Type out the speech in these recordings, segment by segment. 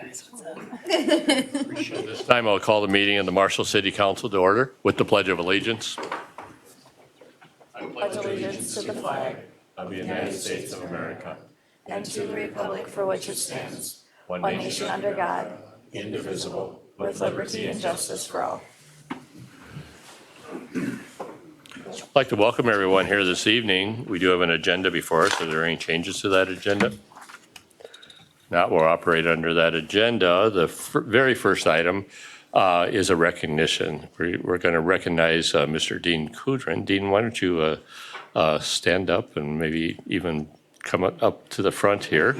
guys, what's up? This time I'll call the meeting of the Marshall City Council to order with the Pledge of Allegiance. I pledge Allegiance to the flag of the United States of America, and to the republic for which it stands, one nation under God, indivisible, with liberty and justice for all. I'd like to welcome everyone here this evening. We do have an agenda before us. Are there any changes to that agenda? Not, we'll operate under that agenda. The very first item is a recognition. We're going to recognize Mr. Dean Kudrin. Dean, why don't you stand up and maybe even come up to the front here.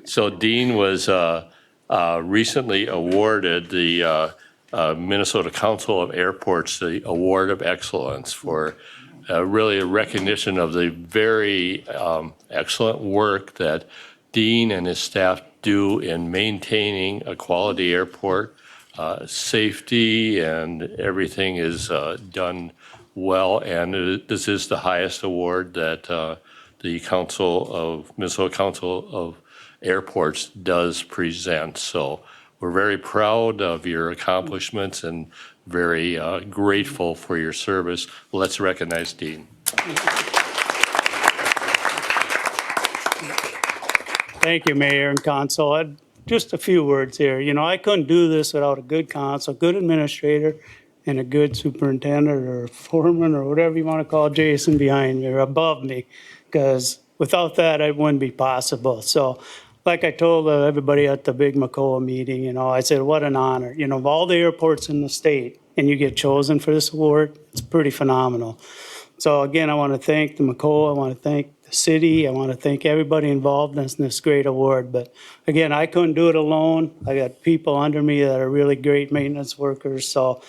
So Dean was recently awarded the Minnesota Council of Airports the Award of Excellence for really a recognition of the very excellent work that Dean and his staff do in maintaining a quality airport. Safety and everything is done well, and this is the highest award that the Minnesota Council of Airports does present. So we're very proud of your accomplishments and very grateful for your service. Let's recognize Dean. Thank you, Mayor and Council. Just a few words here. You know, I couldn't do this without a good council, good administrator, and a good superintendent or foreman or whatever you want to call Jason behind me or above me, because without that, it wouldn't be possible. So like I told everybody at the big McCoa meeting, you know, I said, what an honor. You know, of all the airports in the state, and you get chosen for this award, it's pretty phenomenal. So again, I want to thank the McCoa. I want to thank the city. I want to thank everybody involved in this great award. But again, I couldn't do it alone. I got people under me that are really great maintenance workers. So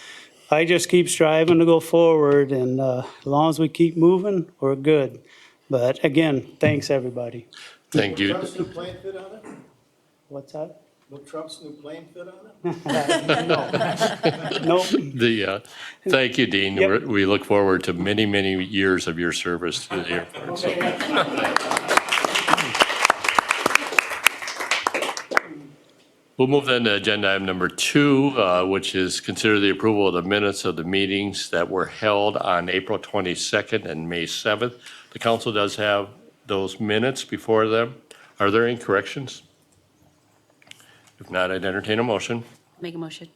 I just keep striving to go forward. And as long as we keep moving, we're good. But again, thanks, everybody. Thank you. Trump's new plane fit on it? What's that? Will Trump's new plane fit on it? Nope. Thank you, Dean. Yep. We look forward to many, many years of your service to the airport. So. We'll move then to agenda item number 2, which is consider the approval of the minutes of the meetings that were held on April 22nd and May 7th. The council does have those minutes before them. Are there any corrections? If not, I'd entertain a motion. Make a motion.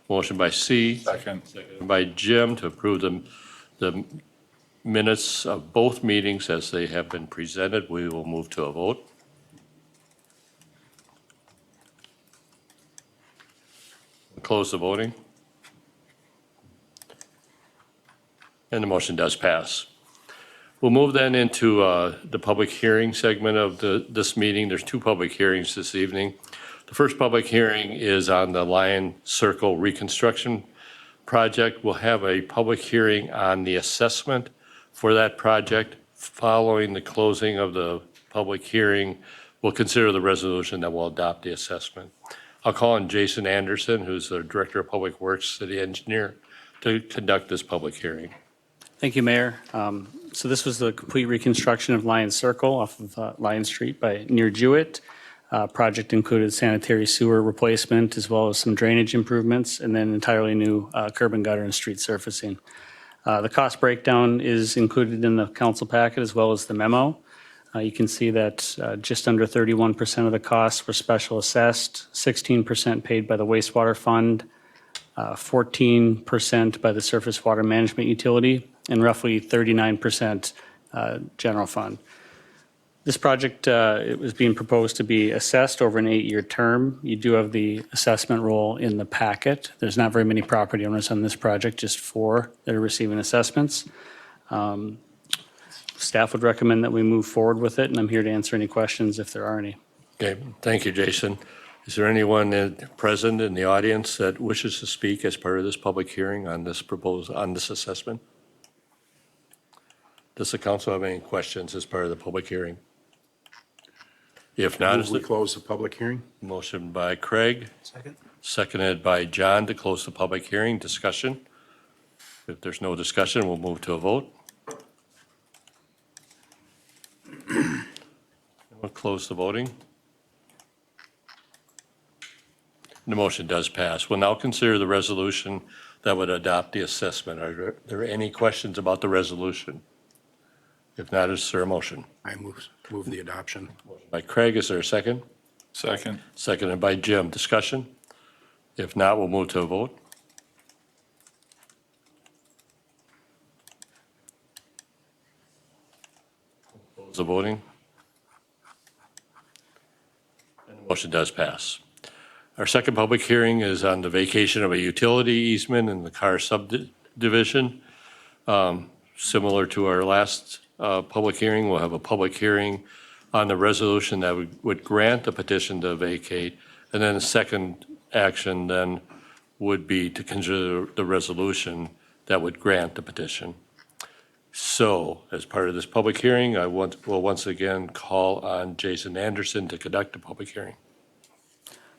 Motion by C. Seconded by Jim to approve the minutes of both meetings as they have been presented. We will move to a vote. Close the voting. And the motion does pass. We'll move then into the public hearing segment of this meeting. There's 2 public hearings this evening. The first public hearing is on the Lion Circle reconstruction project. We'll have a public hearing on the assessment for that project. Following the closing of the public hearing, we'll consider the resolution that will adopt the assessment. I'll call on Jason Anderson, who's the Director of Public Works, City Engineer, to conduct this public hearing. Thank you, Mayor. So this was the complete reconstruction of Lion Circle off of Lion Street near Jewett. Project included sanitary sewer replacement as well as some drainage improvements and then entirely new curb and gutter and street surfacing. The cost breakdown is included in the council packet as well as the memo. You can see that just under 31% of the costs were special assessed, 16% paid by the wastewater fund, 14% by the surface water management utility, and roughly 39% general fund. This project it was being proposed to be assessed over an 8-year term. You do have the assessment roll in the packet. There's not very many property owners on this project, just 4 that are receiving assessments. Staff would recommend that we move forward with it, and I'm here to answer any questions if there are any. Okay, thank you, Jason. Is there anyone present in the audience that wishes to speak as part of this public hearing on this assessment? Does the council have any questions as part of the public hearing? If not, Move we close the public hearing? motion by Craig, Second. seconded by John to close the public hearing. Discussion? If there's no discussion, we'll move to a vote. We'll close the voting. The motion does pass. We'll now consider the resolution that would adopt the assessment. Are there any questions about the resolution? If not, is there a motion? I move the adoption. By Craig, is there a second? Second. Seconded by Jim. Discussion? If not, we'll move to a vote. Close the voting. And the motion does pass. Our second public hearing is on the vacation of a utility easement in the Carr subdivision. Similar to our last public hearing, we'll have a public hearing on the resolution that would grant the petition to vacate. And then the second action then would be to consider the resolution that would grant the petition. So as part of this public hearing, I will once again call on Jason Anderson to conduct the public hearing.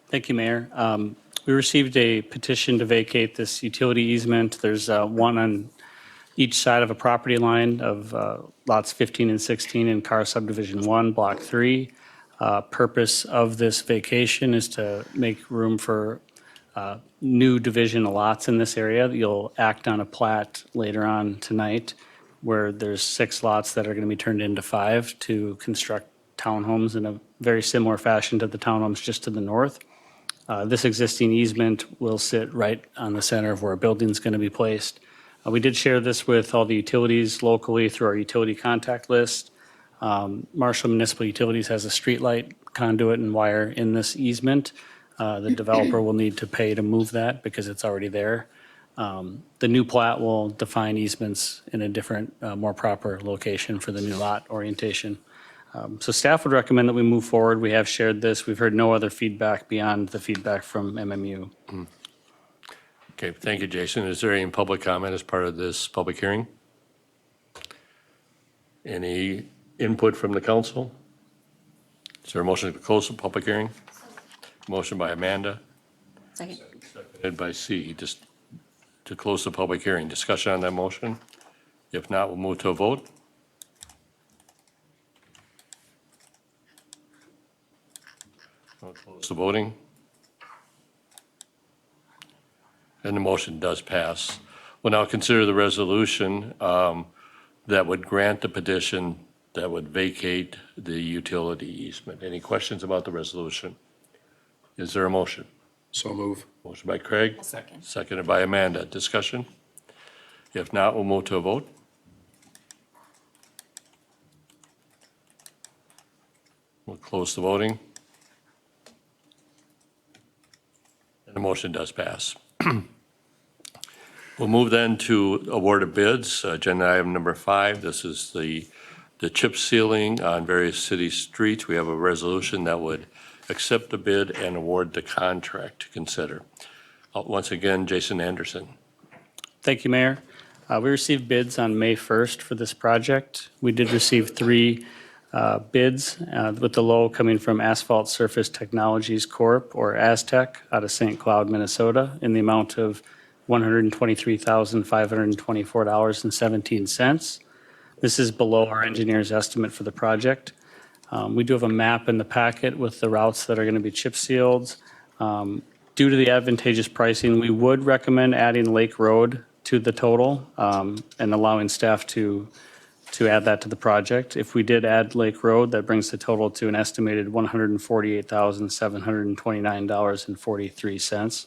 Thank you, Mayor. We received a petition to vacate this utility easement. There's one on each side of a property line of lots 15 and 16 in Carr Subdivision 1, Block 3. Purpose of this vacation is to make room for new division lots in this area. You'll act on a plat later on tonight where there's 6 lots that are going to be turned into 5 to construct townhomes in a very similar fashion to the townhomes just to the north. This existing easement will sit right on the center of where a building's going to be placed. We did share this with all the utilities locally through our utility contact list. Marshall Municipal Utilities has a streetlight conduit and wire in this easement. The developer will need to pay to move that because it's already there. The new plat will define easements in a different, more proper location for the new lot orientation. So staff would recommend that we move forward. We have shared this. We've heard no other feedback beyond the feedback from MMU. Okay, thank you, Jason. Is there any public comment as part of this public hearing? Any input from the council? Is there a motion to close the public hearing? Motion by Amanda, Second. seconded by C, just to close the public hearing. Discussion on that motion? If not, we'll move to a vote. We'll close the voting. And the motion does pass. We'll now consider the resolution that would grant the petition that would vacate the utility easement. Any questions about the resolution? Is there a motion? So move. Motion by Craig. Second. Seconded by Amanda. Discussion? If not, we'll move to a vote. We'll close the voting. And the motion does pass. We'll move then to award of bids. Agenda item number 5. This is the chip sealing on various city streets. We have a resolution that would accept the bid and award the contract to consider. Once again, Jason Anderson. Thank you, Mayor. We received bids on May 1st for this project. We did receive 3 bids, with the low coming from Asphalt Surface Technologies Corp., or Aztec, out of St. Cloud, Minnesota, in the amount of $123,524.17. This is below our engineer's estimate for the project. We do have a map in the packet with the routes that are going to be chip sealed. Due to the advantageous pricing, we would recommend adding Lake Road to the total and allowing staff to add that to the project. If we did add Lake Road, that brings the total to an estimated $148,729.43.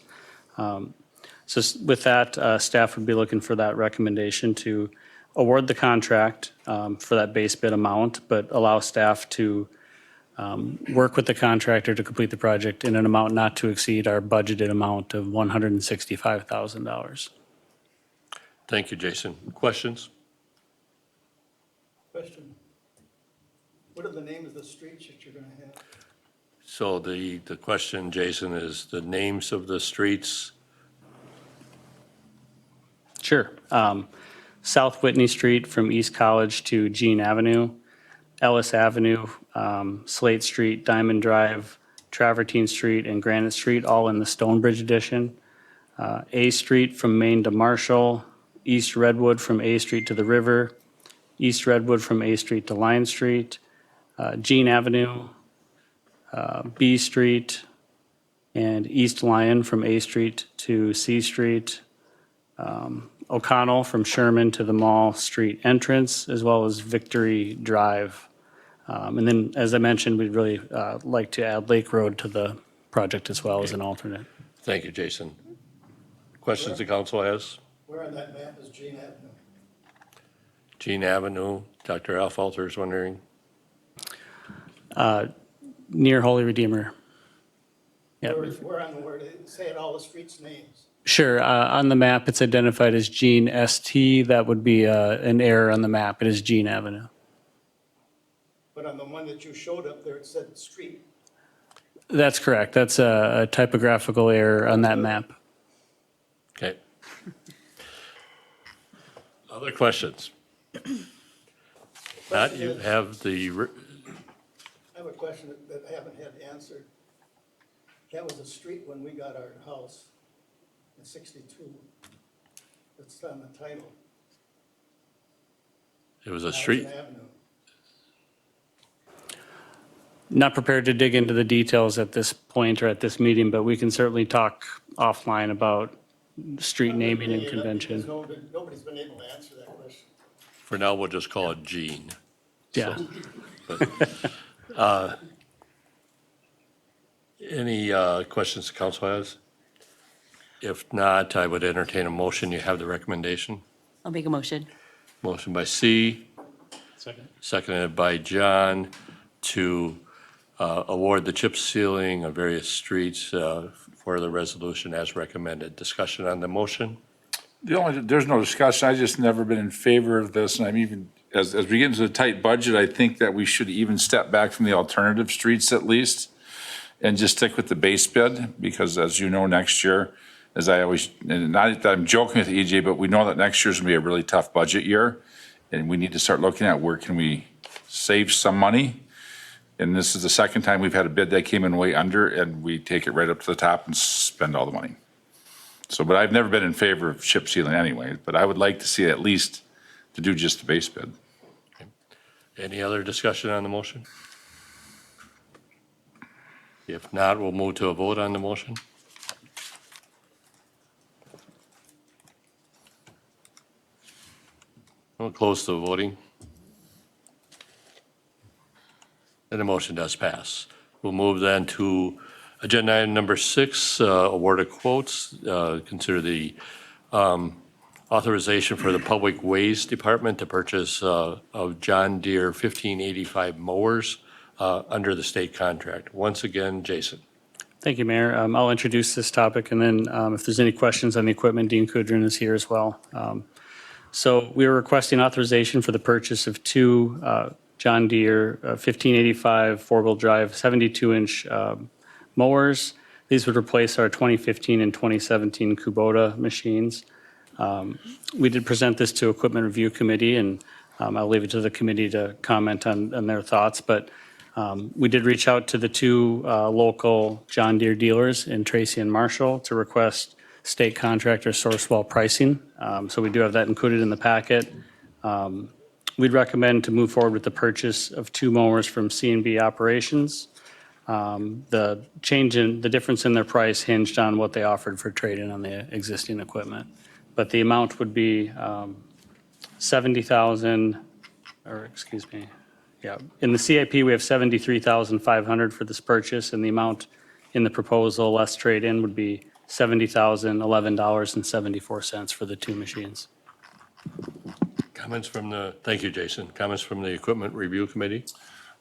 So with that, staff would be looking for that recommendation to award the contract for that base bid amount, but allow staff to work with the contractor to complete the project in an amount not to exceed our budgeted amount of $165,000. Thank you, Jason. Questions? Question. What are the names of the streets that you're gonna have? So the question, Jason, is the names of the streets. Sure. South Whitney Street from East College to Jean Avenue, Ellis Avenue, Slate Street, Diamond Drive, Travertine Street, and Granite Street, all in the Stonebridge edition. A Street from Main to Marshall, East Redwood from A Street to the river, East Redwood from A Street to Line Street, Jean Avenue, B Street, and East Lyon from A Street to C Street, O'Connell from Sherman to the Mall Street entrance, as well as Victory Drive. And then, as I mentioned, we'd really like to add Lake Road to the project as well as an alternate. Thank you, Jason. Questions the council has? Where on that map is Jean Avenue? Jean Avenue, Dr. Alfalter is wondering. Near Holy Redeemer. Yeah, Where they say it all the streets' names? sure. On the map, it's identified as Jean ST. That would be an error on the map. It is Jean Avenue. But on the one that you showed up there, it said street. That's correct. That's a typographical error on that map. Okay. Other questions? Not, you have the, I have a question that I haven't had answered. That was a street when we got our house in 62. It's on the title. it was a street, Madison Avenue. Not prepared to dig into the details at this point or at this meeting, but we can certainly talk offline about street naming and convention. Because nobody's been able to answer that question. for now, we'll just call it Jean. Yeah. Any questions the council has? If not, I would entertain a motion. You have the recommendation. I'll make a motion. Motion by C, Second. seconded by John, to award the chip sealing of various streets for the resolution as recommended. Discussion on the motion? There's no discussion. I just never been in favor of this, and I'm even, as we get into the tight budget, I think that we should even step back from the alternative streets at least and just stick with the base bid, because as you know, next year, as I always, and not that I'm joking with EJ, but we know that next year's gonna be a really tough budget year, and we need to start looking at where can we save some money. And this is the second time we've had a bid that came in way under, and we take it right up to the top and spend all the money. So, but I've never been in favor of chip sealing anyway, but I would like to see at least to do just the base bid. Any other discussion on the motion? If not, we'll move to a vote on the motion. We'll close the voting. And the motion does pass. We'll move then to agenda item number 6, award of quotes. Consider the authorization for the Public Ways Department to purchase of John Deere 1585 mowers under the state contract. Once again, Jason. Thank you, Mayor. I'll introduce this topic, and then if there's any questions on the equipment, Dean Kudrin is here as well. So we are requesting authorization for the purchase of two John Deere 1585 four-wheel drive 72-inch mowers. These would replace our 2015 and 2017 Kubota machines. We did present this to Equipment Review Committee, and I'll leave it to the committee to comment on their thoughts. But we did reach out to the two local John Deere dealers in Tracy and Marshall to request state contractor Sourcewell pricing. So we do have that included in the packet. We'd recommend to move forward with the purchase of two mowers from C&B Operations. The difference in their price hinged on what they offered for trade-in on the existing equipment. But the amount would be $70,000, or excuse me, yeah. In the CIP, we have $73,500 for this purchase, and the amount in the proposal, less trade-in, would be $70,011.74 for the two machines. Comments from thank you, Jason. Comments from the Equipment Review Committee?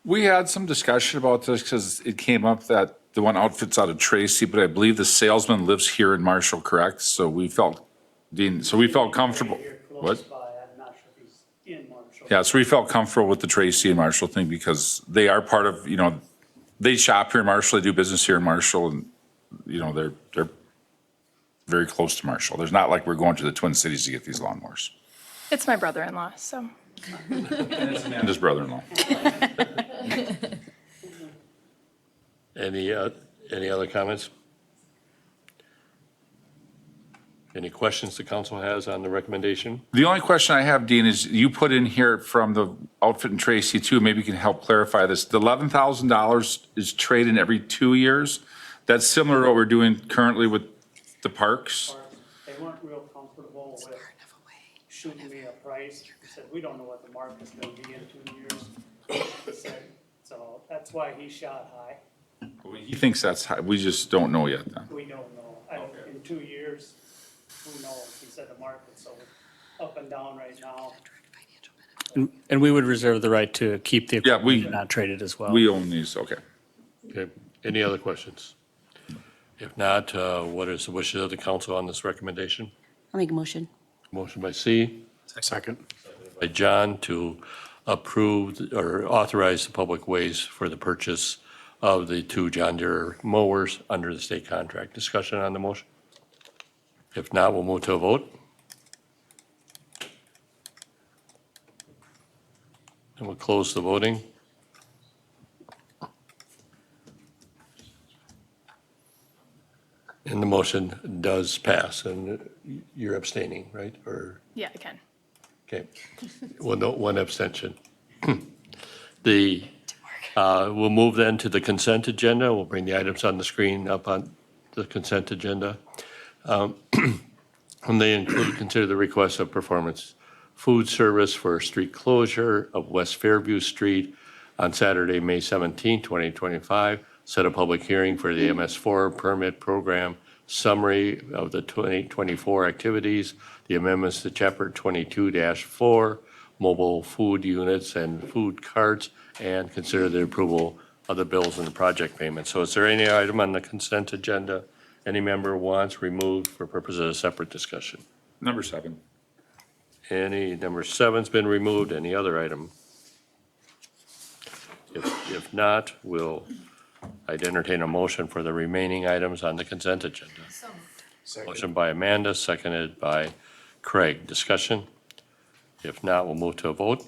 We had some discussion about this because it came up that the one outfit's out of Tracy, but I believe the salesman lives here in Marshall, correct? So we felt, Dean, comfortable. What? I'm not sure if he's in Marshall. Yeah, so we felt comfortable with the Tracy and Marshall thing because they are part of, they shop here in Marshall, they do business here in Marshall, and, they're very close to Marshall. There's not like we're going to the Twin Cities to get these lawnmowers. It's my brother-in-law, so. And his brother-in-law. Any other comments? Any questions the council has on the recommendation? The only question I have, Dean, is you put in here from the outfit in Tracy too, maybe you can help clarify this. The $11,000 is trade-in every 2 years. That's similar to what we're doing currently with the parks? They weren't real comfortable with shooting me a price. He said, we don't know what the market's gonna be in 2 years. He said, so that's why he shot high. He thinks that's high, we just don't know yet then. We don't know. In 2 years, who knows? He said the market's so up and down right now. And we would reserve the right to keep the Yeah, we- equipment, not trade it as well. We own these, okay. Okay, any other questions? If not, what is the wishes of the council on this recommendation? I'll make a motion. Motion by C, Second. by John to approve or authorize the Public Ways for the purchase of the 2 John Deere mowers under the state contract. Discussion on the motion? If not, we'll move to a vote. And we'll close the voting. And the motion does pass, and you're abstaining, right? Or, Yeah, I can. okay. Well, no, one abstention. We'll move then to the consent agenda. We'll bring the items on the screen up on the consent agenda. And they include, consider the request of performance food service for street closure of West Fairview Street on Saturday, May 17, 2025. Set a public hearing for the MS4 permit program, summary of the 2024 activities, the amendments to Chapter 22-4, mobile food units and food carts, and consider the approval of the bills and the project payments. So is there any item on the consent agenda any member wants removed for purposes of separate discussion? Number 7. Number 7's been removed. Any other item? If not, I'd entertain a motion for the remaining items on the consent agenda. Motion by Amanda, seconded by Craig. Discussion? If not, we'll move to a vote.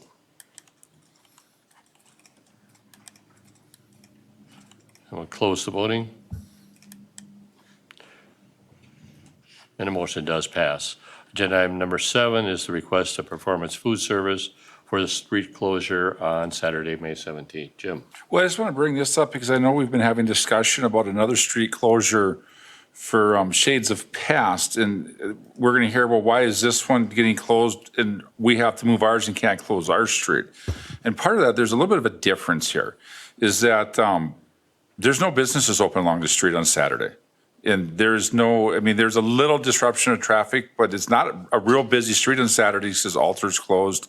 And we'll close the voting. And the motion does pass. Agenda item number 7 is the request of performance food service for the street closure on Saturday, May 17th. Jim? Well, I just want to bring this up because I know we've been having discussion about another street closure for Shades of Past, and we're going to hear, well, why is this one getting closed and we have to move ours and can't close our street? And part of that, there's a little bit of a difference here, is that there's no businesses open along the street on Saturday. And there's there's a little disruption of traffic, but it's not a real busy street on Saturdays because Altar's closed.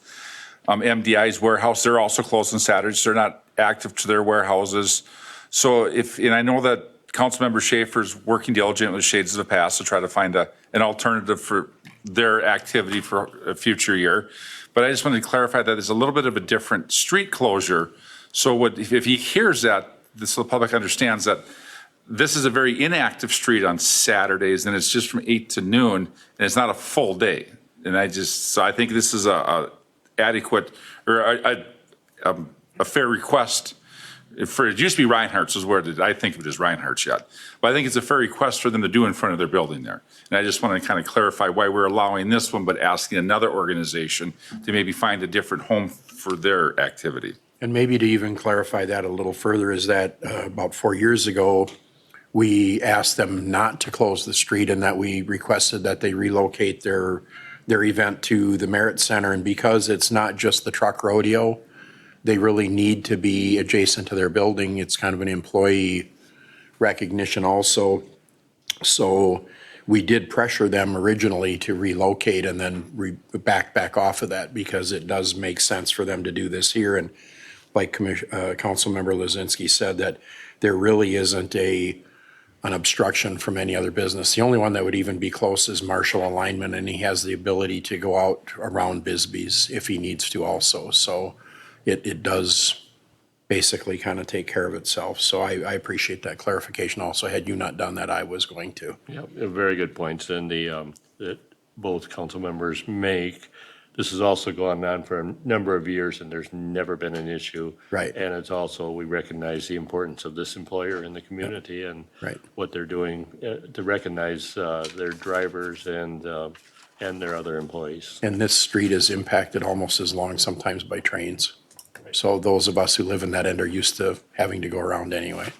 MDI's warehouse, they're also closed on Saturdays. They're not active to their warehouses. So and I know that Councilmember Schaefer's working diligently with Shades of the Past to try to find an alternative for their activity for a future year. But I just wanted to clarify that there's a little bit of a different street closure. So if he hears that, so the public understands that this is a very inactive street on Saturdays, and it's just from 8 to noon, and it's not a full day. And so I think this is a adequate or a fair request. It used to be Reinhardt's is where I think of it as Reinhardt's yet. But I think it's a fair request for them to do in front of their building there. And I just want to kind of clarify why we're allowing this one, but asking another organization to maybe find a different home for their activity. And maybe to even clarify that a little further is that about 4 years ago, we asked them not to close the street and that we requested that they relocate their event to the Merit Center. And because it's not just the truck rodeo, they really need to be adjacent to their building. It's kind of an employee recognition also. So we did pressure them originally to relocate and then back off of that because it does make sense for them to do this here. And like Councilmember Lozinski said, that there really isn't an obstruction from any other business. The only one that would even be close is Marshall Alignment, and he has the ability to go out around Bisbee's if he needs to also. So it does basically kind of take care of itself. So I appreciate that clarification also. Had you not done that, I was going to. Yeah, very good points, and that both council members make. This has also gone on for a number of years, and there's never been an issue. Right. And it's also, we recognize the importance of this employer in the community and Right. what they're doing to recognize their drivers and their other employees. And this street is impacted almost as long sometimes by trains. So those of us who live in that end are used to having to go around anyway.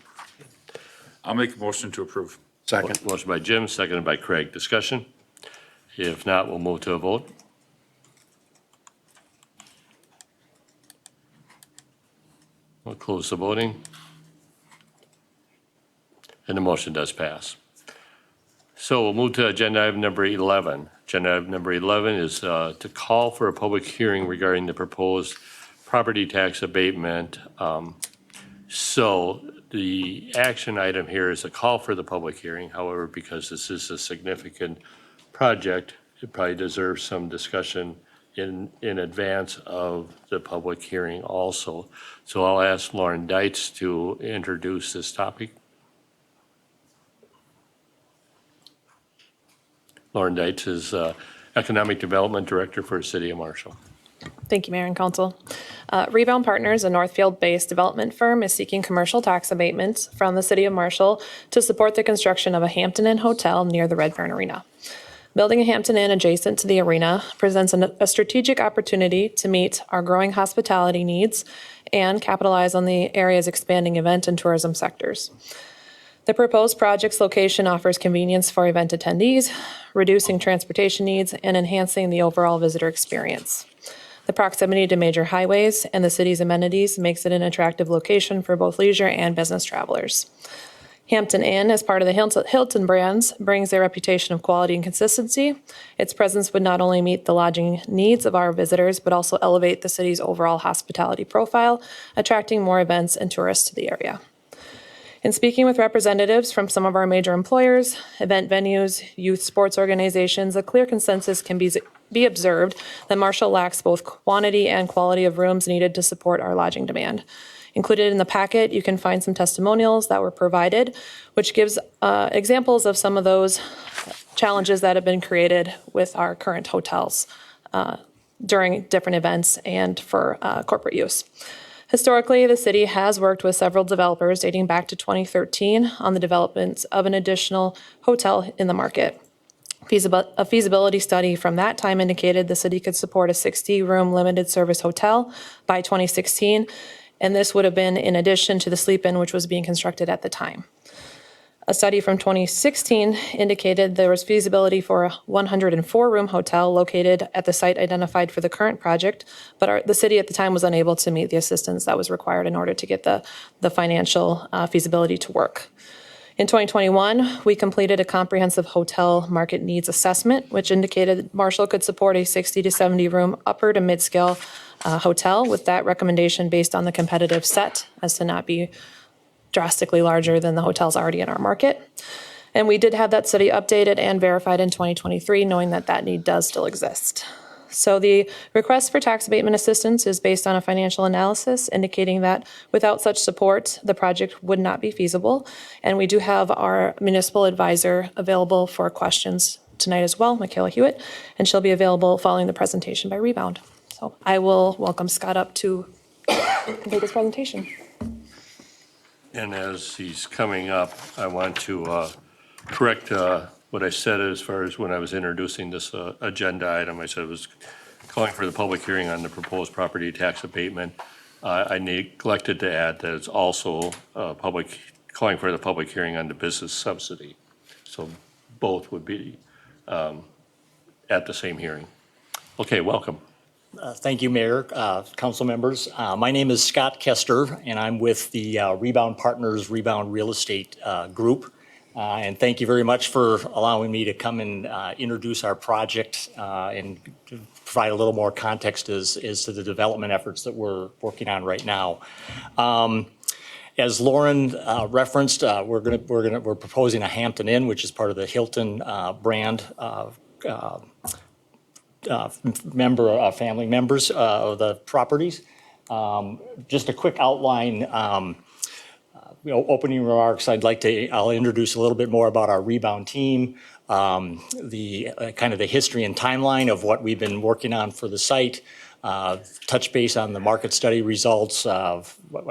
I'll make a motion to approve. Second. Motion by Jim, seconded by Craig. Discussion? If not, we'll move to a vote. We'll close the voting. And the motion does pass. So we'll move to agenda item number 11. Agenda item number 11 is to call for a public hearing regarding the proposed property tax abatement. So the action item here is a call for the public hearing. However, because this is a significant project, it probably deserves some discussion in advance of the public hearing also. So I'll ask Lauren Deitz to introduce this topic. Lauren Deitz is Economic Development Director for the City of Marshall. Thank you, Mayor and Council. Rebound Partners, a Northfield-based development firm, is seeking commercial tax abatements from the City of Marshall to support the construction of a Hampton Inn hotel near the Red Barn Arena. Building a Hampton Inn adjacent to the arena presents a strategic opportunity to meet our growing hospitality needs and capitalize on the area's expanding event and tourism sectors. The proposed project's location offers convenience for event attendees, reducing transportation needs, and enhancing the overall visitor experience. The proximity to major highways and the city's amenities makes it an attractive location for both leisure and business travelers. Hampton Inn, as part of the Hilton brands, brings their reputation of quality and consistency. Its presence would not only meet the lodging needs of our visitors, but also elevate the city's overall hospitality profile, attracting more events and tourists to the area. In speaking with representatives from some of our major employers, event venues, youth sports organizations, a clear consensus can be observed that Marshall lacks both quantity and quality of rooms needed to support our lodging demand. Included in the packet, you can find some testimonials that were provided, which gives examples of some of those challenges that have been created with our current hotels during different events and for corporate use. Historically, the city has worked with several developers dating back to 2013 on the development of an additional hotel in the market. A feasibility study from that time indicated the city could support a 60-room limited service hotel by 2016, and this would have been in addition to the sleep-in which was being constructed at the time. A study from 2016 indicated there was feasibility for a 104-room hotel located at the site identified for the current project, but the city at the time was unable to meet the assistance that was required in order to get the financial feasibility to work. In 2021, we completed a comprehensive hotel market needs assessment, which indicated Marshall could support a 60 to 70-room upper to mid-scale hotel, with that recommendation based on the competitive set as to not be drastically larger than the hotels already in our market. And we did have that study updated and verified in 2023, knowing that that need does still exist. So the request for tax abatement assistance is based on a financial analysis indicating that without such support, the project would not be feasible. And we do have our municipal advisor available for questions tonight as well, Michaela Hewitt, and she'll be available following the presentation by Rebound. So I will welcome Scott up to complete his presentation. And as he's coming up, I want to correct what I said as far as when I was introducing this agenda item. I said it was calling for the public hearing on the proposed property tax abatement. I neglected to add that it's also calling for the public hearing on the business subsidy. So both would be at the same hearing. Okay, welcome. Thank you, Mayor, council members. My name is Scott Kester, and I'm with the Rebound Partners Rebound Real Estate Group. And thank you very much for allowing me to come and introduce our project and to provide a little more context as to the development efforts that we're working on right now. As Lauren referenced, we're proposing a Hampton Inn, which is part of the Hilton brand family members of the properties. Just a quick outline. Opening remarks, I'll introduce a little bit more about our Rebound team, the kind of the history and timeline of what we've been working on for the site, touch base on the market study results. I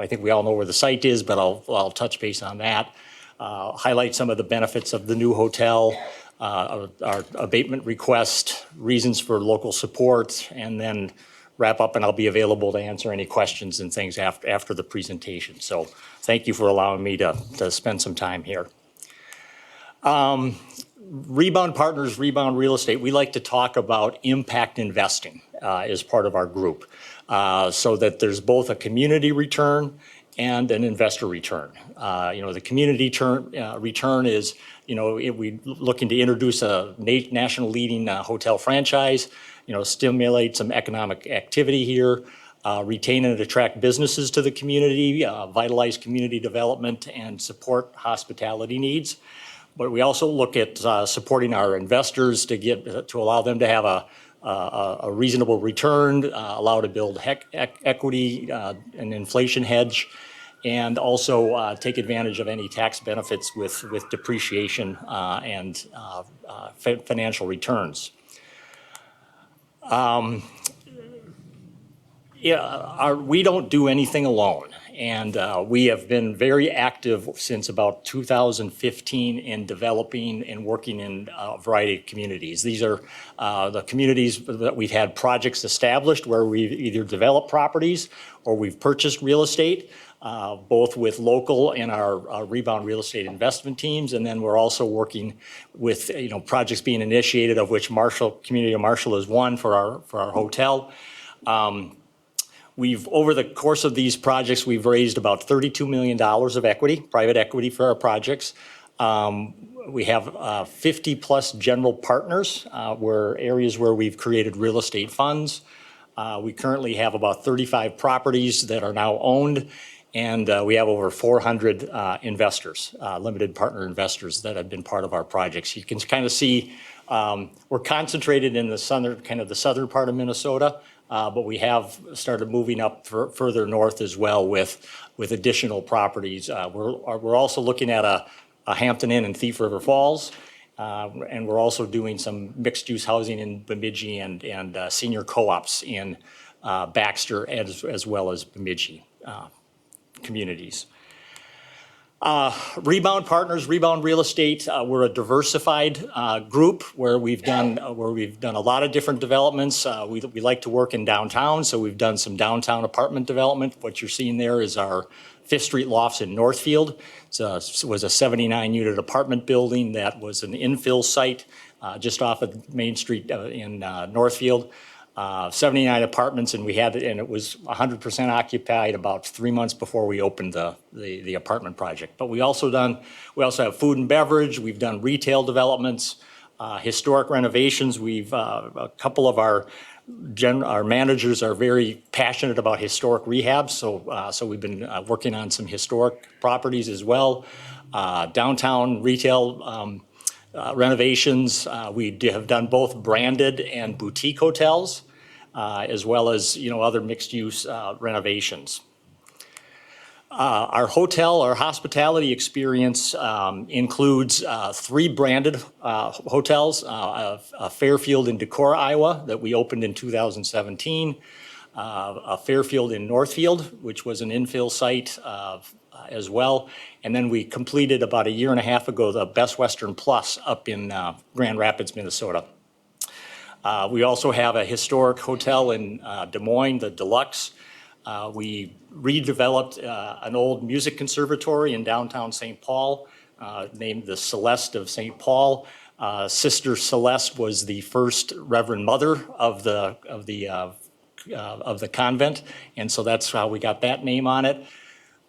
think we all know where the site is, but I'll touch base on that. Highlight some of the benefits of the new hotel, our abatement request, reasons for local support, and then wrap up, and I'll be available to answer any questions and things after the presentation. So thank you for allowing me to spend some time here. Rebound Partners, Rebound Real Estate, we like to talk about impact investing as part of our group, so that there's both a community return and an investor return. The community return is, we're looking to introduce a national leading hotel franchise, stimulate some economic activity here, retain and attract businesses to the community, vitalize community development, and support hospitality needs. But we also look at supporting our investors to allow them to have a reasonable return, allow to build equity, an inflation hedge, and also take advantage of any tax benefits with depreciation and financial returns. We don't do anything alone. And we have been very active since about 2015 in developing and working in a variety of communities. These are the communities that we've had projects established where we've either developed properties or we've purchased real estate, both with local and our Rebound Real Estate investment teams. And then we're also working with projects being initiated, of which Community of Marshall is one for our hotel. Over the course of these projects, we've raised about $32 million of equity, private equity for our projects. We have 50 plus general partners, areas where we've created real estate funds. We currently have about 35 properties that are now owned, and we have over 400 investors, limited partner investors that have been part of our projects. You can kind of see we're concentrated in the southern part of Minnesota. But we have started moving up further north as well with additional properties. We're also looking at a Hampton Inn in Thief River Falls, and we're also doing some mixed-use housing in Bemidji and senior co-ops in Baxter as well as Bemidji communities. Rebound Partners, Rebound Real Estate, we're a diversified group where we've done a lot of different developments. We like to work in downtown, so we've done some downtown apartment development. What you're seeing there is our Fifth Street Lofts in Northfield. It was a 79-unit apartment building that was an infill site just off of Main Street in Northfield. 79 apartments, and it was 100% occupied about 3 months before we opened the apartment project. But we also have food and beverage. We've done retail developments, historic renovations. A couple of our managers are very passionate about historic rehab, so we've been working on some historic properties as well. Downtown retail renovations. We have done both branded and boutique hotels, as well as other mixed-use renovations. Our hospitality experience includes 3 branded hotels, a Fairfield in Decorah, Iowa, that we opened in 2017, a Fairfield in Northfield, which was an infill site as well, and then we completed about a year and a half ago the Best Western Plus up in Grand Rapids, Minnesota. We also have a historic hotel in Des Moines, the Deluxe. We redeveloped an old music conservatory in downtown St. Paul, named the Celeste of St. Paul. Sister Celeste was the first Reverend Mother of the convent, and so that's how we got that name on it.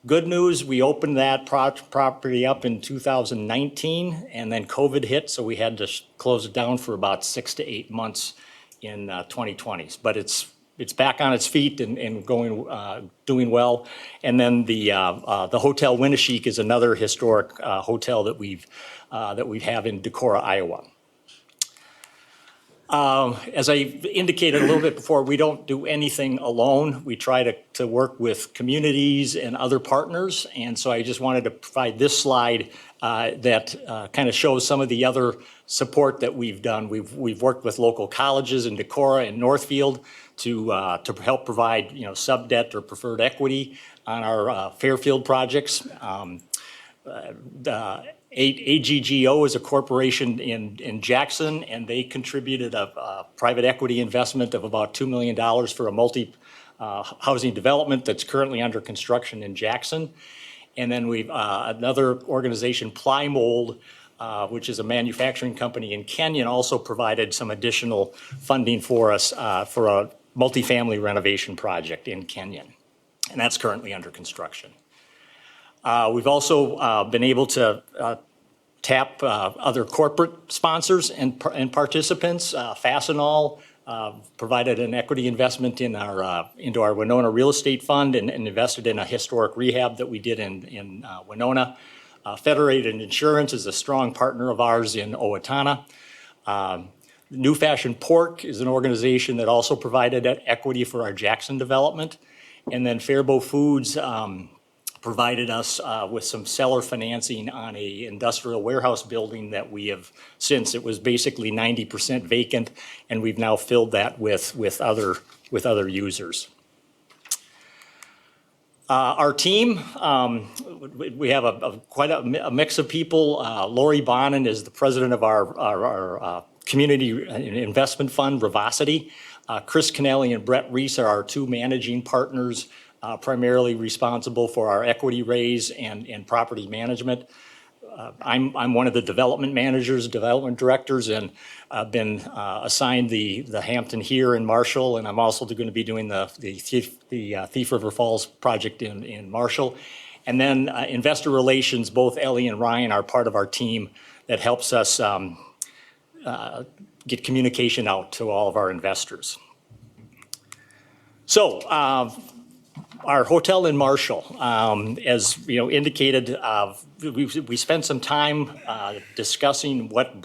Good news, we opened that property up in 2019, and then COVID hit, so we had to close it down for about 6 to 8 months in 2020. But it's back on its feet and doing well. And then the Hotel Winneshiek is another historic hotel that we have in Decorah, Iowa. As I indicated a little bit before, we don't do anything alone. We try to work with communities and other partners. And so I just wanted to provide this slide that kind of shows some of the other support that we've done. We've worked with local colleges in Decorah and Northfield to help provide sub-debt or preferred equity on our Fairfield projects. AGGO is a corporation in Jackson, and they contributed a private equity investment of about $2 million for a multi-housing development that's currently under construction in Jackson. And then we've another organization, Plymold, which is a manufacturing company in Kenyon, also provided some additional funding for us for a multifamily renovation project in Kenyon. And that's currently under construction. We've also been able to tap other corporate sponsors and participants. Fastenal provided an equity investment in into our Winona Real Estate Fund and invested in a historic rehab that we did in Winona. Federated Insurance is a strong partner of ours in Owatonna. New Fashion Pork is an organization that also provided equity for our Jackson development. And then Faribault Foods provided us with some seller financing on a industrial warehouse building that we have since. It was basically 90% vacant, and we've now filled that with other users. Our team, we have quite a mix of people. Lori Bonin is the president of our community investment fund, Revocity. Chris Kennelly and Brett Reese are our two managing partners, primarily responsible for our equity raise and property management. I'm one of the development managers, development directors, and I've been assigned the Hampton here in Marshall, and I'm also going to be doing the Thief River Falls project in Marshall. And then investor relations, both Ellie and Ryan are part of our team that helps us get communication out to all of our investors. So, our hotel in Marshall, as indicated, we spent some time discussing what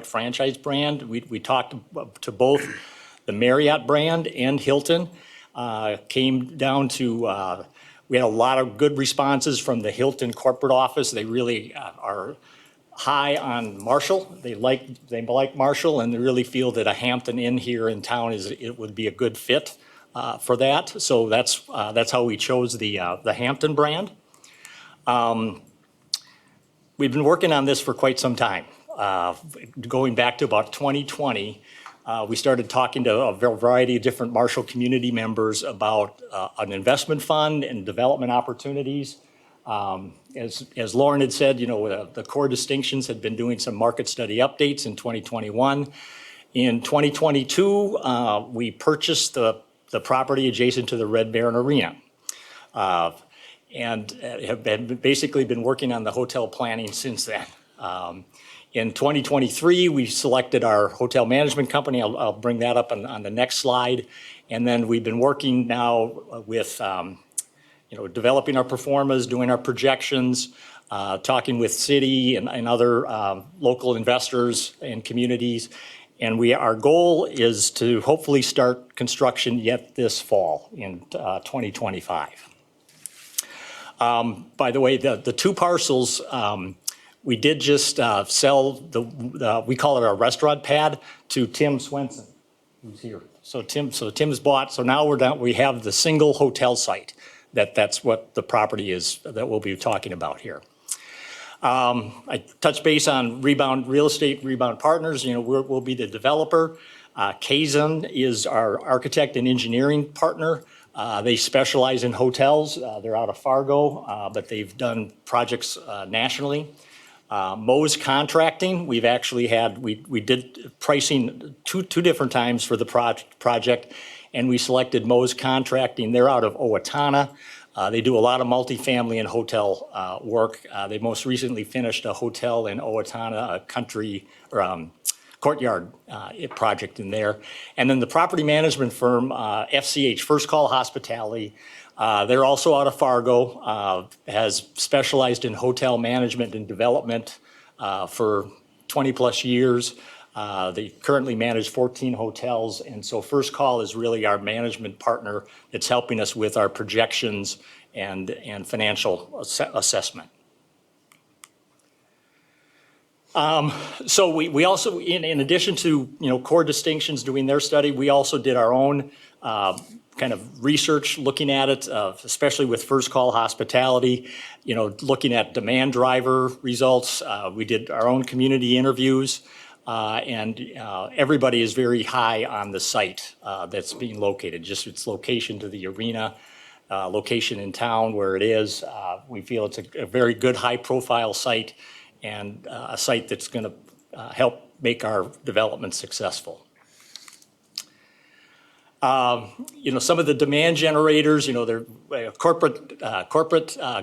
franchise brand. We talked to both the Marriott brand and Hilton. Came down to we had a lot of good responses from the Hilton corporate office. They really are high on Marshall. They like Marshall, and they really feel that a Hampton Inn here in town it would be a good fit for that. So that's how we chose the Hampton brand. We've been working on this for quite some time. Going back to about 2020, we started talking to a variety of different Marshall community members about an investment fund and development opportunities. As Lauren had said, the core distinctions had been doing some market study updates in 2021. In 2022, we purchased the property adjacent to the Red Baron Arena, and have basically been working on the hotel planning since then. In 2023, we selected our hotel management company. I'll bring that up on the next slide. And then we've been working now with developing our performas, doing our projections, talking with city and other local investors and communities. And our goal is to hopefully start construction yet this fall in 2025. By the way, the two parcels, we did just sell we call it our restaurant pad, to Tim Swenson, who's here. So Tim's bought. So now we have the single hotel site. That's what the property is that we'll be talking about here. I touched base on Rebound Real Estate, Rebound Partners. We'll be the developer. Kazan is our architect and engineering partner. They specialize in hotels. They're out of Fargo, but they've done projects nationally. Moe's Contracting, we did pricing two different times for the project, and we selected Moe's Contracting. They're out of Owatonna. They do a lot of multifamily and hotel work. They most recently finished a hotel in Owatonna, a country or courtyard project in there. And then the property management firm, FCH, First Call Hospitality, they're also out of Fargo, has specialized in hotel management and development for 20 plus years. They currently manage 14 hotels, and so First Call is really our management partner that's helping us with our projections and financial assessment. So we also, in addition to, Core Distinctions doing their study, we also did our own kind of research looking at it, especially with First Call Hospitality, looking at demand driver results. We did our own community interviews, and everybody is very high on the site that's being located, just its location to the arena, location in town where it is. We feel it's a very good, high-profile site, and a site that's going to help make our development successful. Some of the demand generators, they're corporate,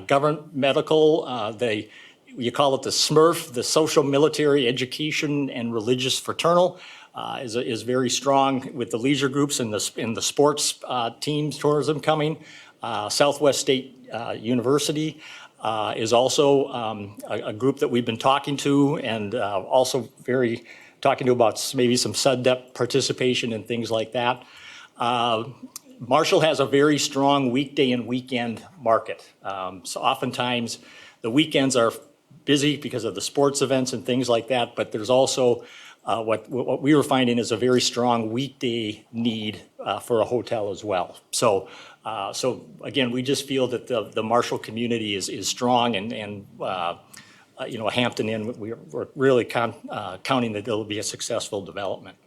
government, medical, you call it the SMERF, the social, military, education, and religious fraternal, is very strong with the leisure groups and the sports teams, tourism coming. Southwest State University is also a group that we've been talking to, and also talking to about maybe some SUDEP participation and things like that. Marshall has a very strong weekday and weekend market. So oftentimes the weekends are busy because of the sports events and things like that, but there's also what we were finding is a very strong weekday need for a hotel as well. So again, we just feel that the Marshall community is strong, and Hampton Inn, we're really counting that it'll be a successful development.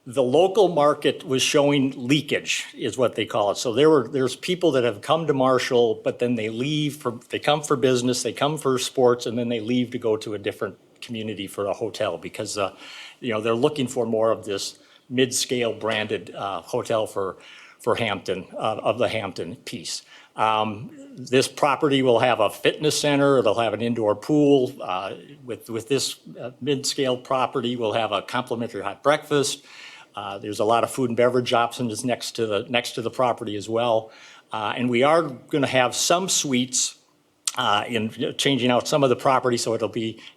The local market was showing leakage, is what they call it. So there's people that have come to Marshall, but then they leave they come for business, they come for sports, and then they leave to go to a different community for a hotel because they're looking for more of this mid-scale branded hotel for Hampton, of the Hampton piece. This property will have a fitness center, it'll have an indoor pool. With this mid-scale property, we'll have a complimentary hot breakfast. There's a lot of food and beverage options next to the property as well. And we are going to have some suites in changing out some of the property, so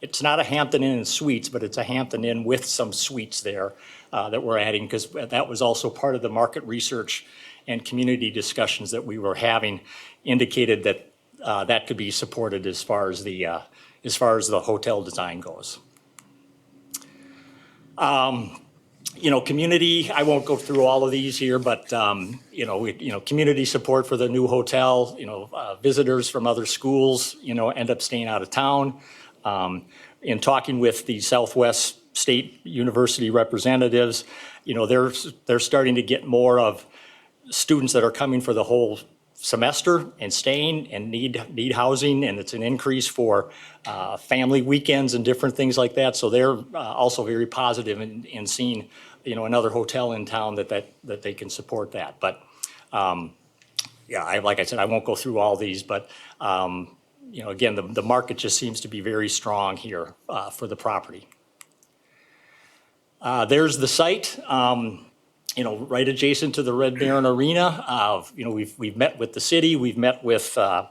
it's not a Hampton Inn and Suites, but it's a Hampton Inn with some suites there that we're adding, because that was also part of the market research and community discussions that we were having, indicated that that could be supported as far as the hotel design goes. Community, I won't go through all of these here, but community support for the new hotel. Visitors from other schools end up staying out of town. In talking with the Southwest State University representatives, they're starting to get more of students that are coming for the whole semester and staying and need housing, and it's an increase for family weekends and different things like that. So they're also very positive in seeing another hotel in town that they can support that. But like I said, I won't go through all these, but again, the market just seems to be very strong here for the property. There's the site. Right adjacent to the Red Baron Arena. We've met with the city, we've met with the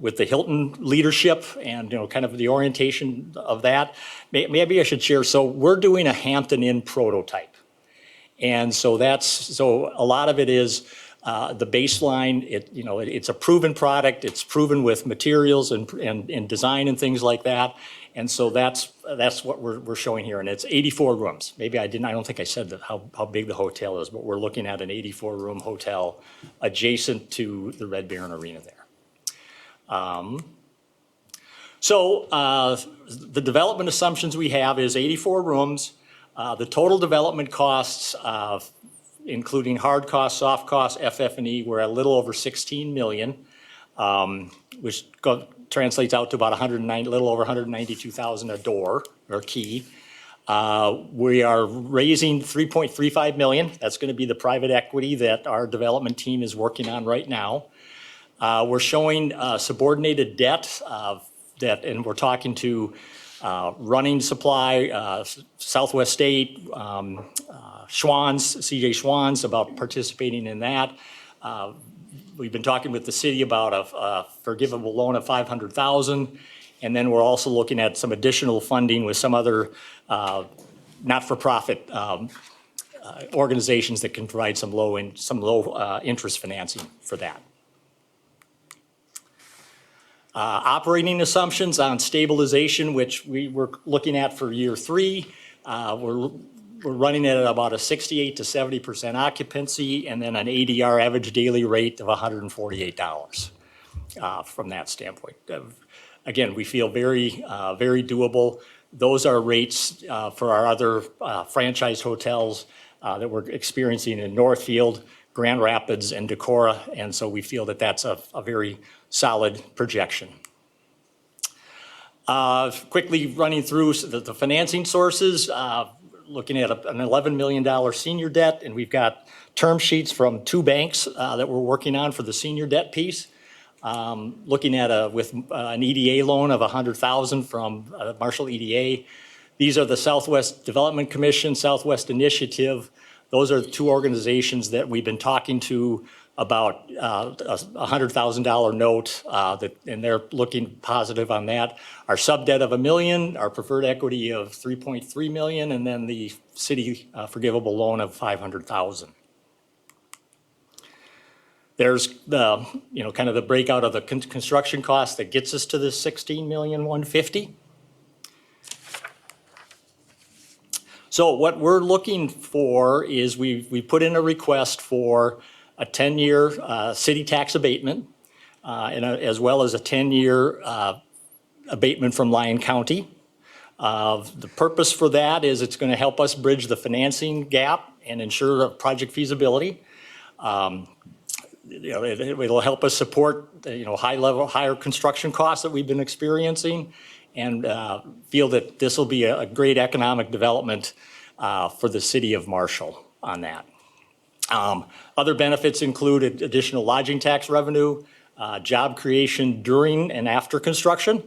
Hilton leadership, and kind of the orientation of that. Maybe I should share. So we're doing a Hampton Inn prototype, and so a lot of it is the baseline. It's a proven product. It's proven with materials and design and things like that. And so that's what we're showing here, and it's 84 rooms. Maybe I don't think I said how big the hotel is, but we're looking at an 84-room hotel adjacent to the Red Baron Arena there. So the development assumptions we have is 84 rooms. The total development costs, including hard costs, soft costs, FF&E, we're a little over $16 million, which translates out to about a little over $192,000 a door or key. We are raising $3.35 million. That's going to be the private equity that our development team is working on right now. We're showing subordinated debt and we're talking to Running Supply, Southwest State, CJ Schwann's about participating in that. We've been talking with the city about a forgivable loan of $500,000, and then we're also looking at some additional funding with some other not-for-profit organizations that can provide some low interest financing for that. Operating assumptions on stabilization, which we were looking at for year 3, we're running at about a 68 to 70% occupancy, and then an ADR, average daily rate, of $148 from that standpoint. Again, we feel very doable. Those are rates for our other franchise hotels that we're experiencing in Northfield, Grand Rapids, and Decorah, and so we feel that that's a very solid projection. Quickly running through the financing sources, looking at an $11 million senior debt, and we've got term sheets from 2 banks that we're working on for the senior debt piece. Looking at with an EDA loan of $100,000 from Marshall EDA. These are the Southwest Development Commission, Southwest Initiative. Those are the 2 organizations that we've been talking to about a $100,000 note, and they're looking positive on that. Our sub debt of $1 million, our preferred equity of $3.3 million, and then the city forgivable loan of $500,000. There's the, kind of the breakout of the construction cost that gets us to the $16,150,000. So what we're looking for is we put in a request for a 10-year city tax abatement, as well as a 10-year abatement from Lyon County. The purpose for that is it's going to help us bridge the financing gap and ensure project feasibility. It'll help us support higher construction costs that we've been experiencing, and feel that this will be a great economic development for the city of Marshall on that. Other benefits include additional lodging tax revenue, job creation during and after construction,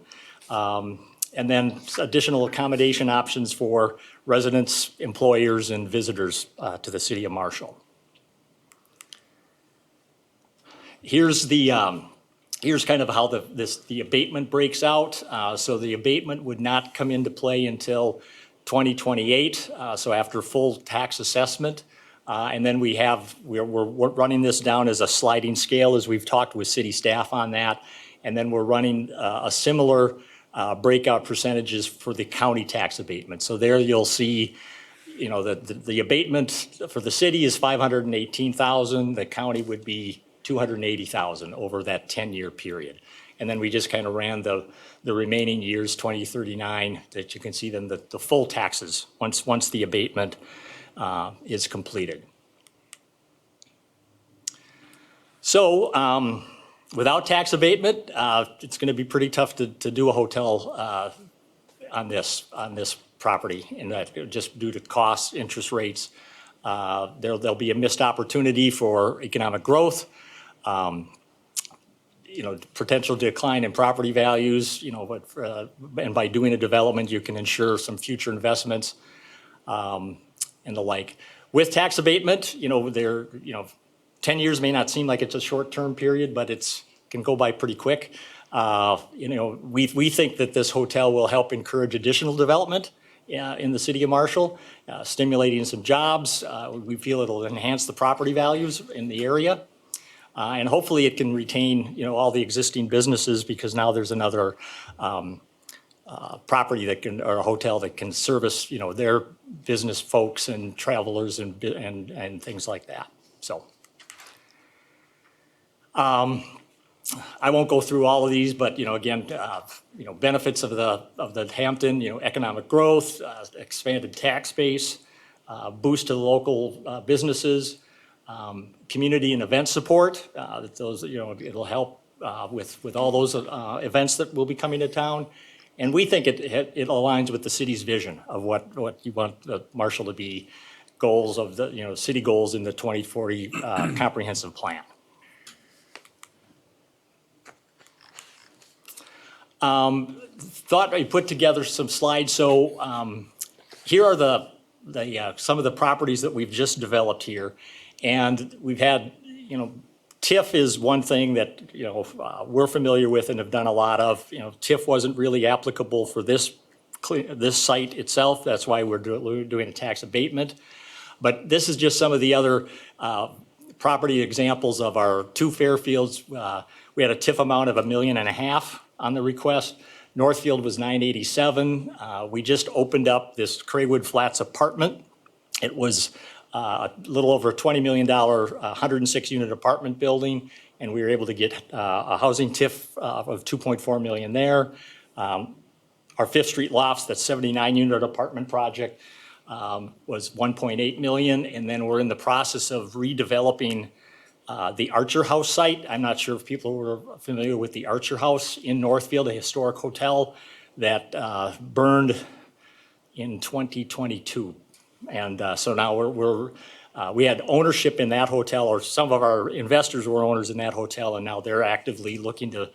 and then additional accommodation options for residents, employers, and visitors to the city of Marshall. Here's kind of how the abatement breaks out. So the abatement would not come into play until 2028, so after full tax assessment. And then we're running this down as a sliding scale, as we've talked with city staff on that. And then we're running a similar breakout percentages for the county tax abatement. So there you'll see, the abatement for the city is $518,000. The county would be $280,000 over that 10-year period. And then we just kind of ran the remaining years, 2039, that you can see then the full taxes once the abatement is completed. So without tax abatement, it's going to be pretty tough to do a hotel on this property, in that just due to costs, interest rates, there'll be a missed opportunity for economic growth. Potential decline in property values, and by doing a development, you can ensure some future investments, and the like. With tax abatement, 10 years may not seem like it's a short-term period, but can go by pretty quick. We think that this hotel will help encourage additional development in the city of Marshall, stimulating some jobs. We feel it'll enhance the property values in the area. And hopefully it can retain, all the existing businesses, because now there's another property or a hotel that can service, their business folks and travelers and things like that. So I won't go through all of these, but again, benefits of the Hampton, economic growth, expanded tax base, boost to the local businesses. Community and event support, it'll help with all those events that will be coming to town. And we think it aligns with the city's vision of what you want Marshall to be, goals of the, city goals in the 2040 comprehensive plan. Thought I put together some slides. So here are some of the properties that we've just developed here. And we've had, TIF is one thing that, we're familiar with and have done a lot of. TIF wasn't really applicable for this site itself. That's why we're doing a tax abatement. But this is just some of the other property examples of our 2 Fairfields. We had a TIF amount of $1.5 million on the request. Northfield was $987,000. We just opened up this Craigwood Flats apartment. It was a little over a $20 million, 106-unit apartment building, and we were able to get a housing TIF of $2.4 million there. Our Fifth Street Lofts, that 79-unit apartment project, was $1.8 million, and then we're in the process of redeveloping the Archer House site. I'm not sure if people were familiar with the Archer House in Northfield, a historic hotel that burned in 2022. And so now we had ownership in that hotel, or some of our investors were owners in that hotel, and now they're actively looking to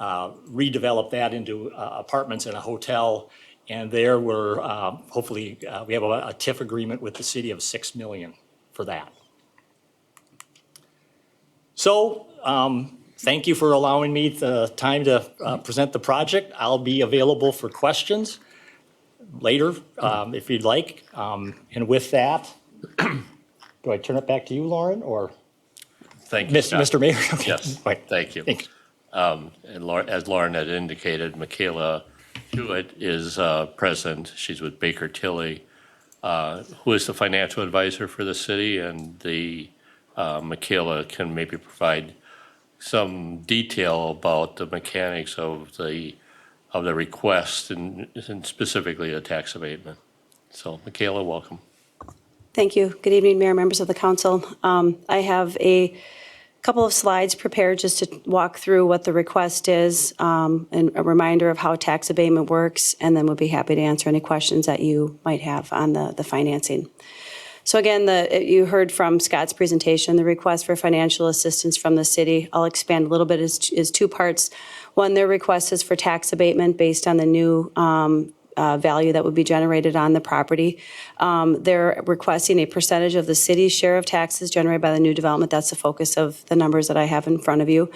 redevelop that into apartments and a hotel. And there we're hopefully we have a TIF agreement with the city of $6 million for that. So thank you for allowing me the time to present the project. I'll be available for questions later if you'd like. And with that, do I turn it back to you, Lauren, or Thank you, Scott. Mr. Mayor? Okay. Yes, Right. thank you. Thank you. And as Lauren had indicated, Michaela Hewitt is present. She's with Baker Tilly, who is the financial advisor for the city, and Michaela can maybe provide some detail about the mechanics of the request and specifically the tax abatement. So, Michaela, welcome. Thank you. Good evening, Mayor, members of the council. I have a couple of slides prepared just to walk through what the request is and a reminder of how tax abatement works, and then we'll be happy to answer any questions that you might have on the financing. So again, you heard from Scott's presentation, the request for financial assistance from the city. I'll expand a little bit, is two parts. One, their request is for tax abatement based on the new value that would be generated on the property. They're requesting a percentage of the city's share of taxes generated by the new development. That's the focus of the numbers that I have in front of you.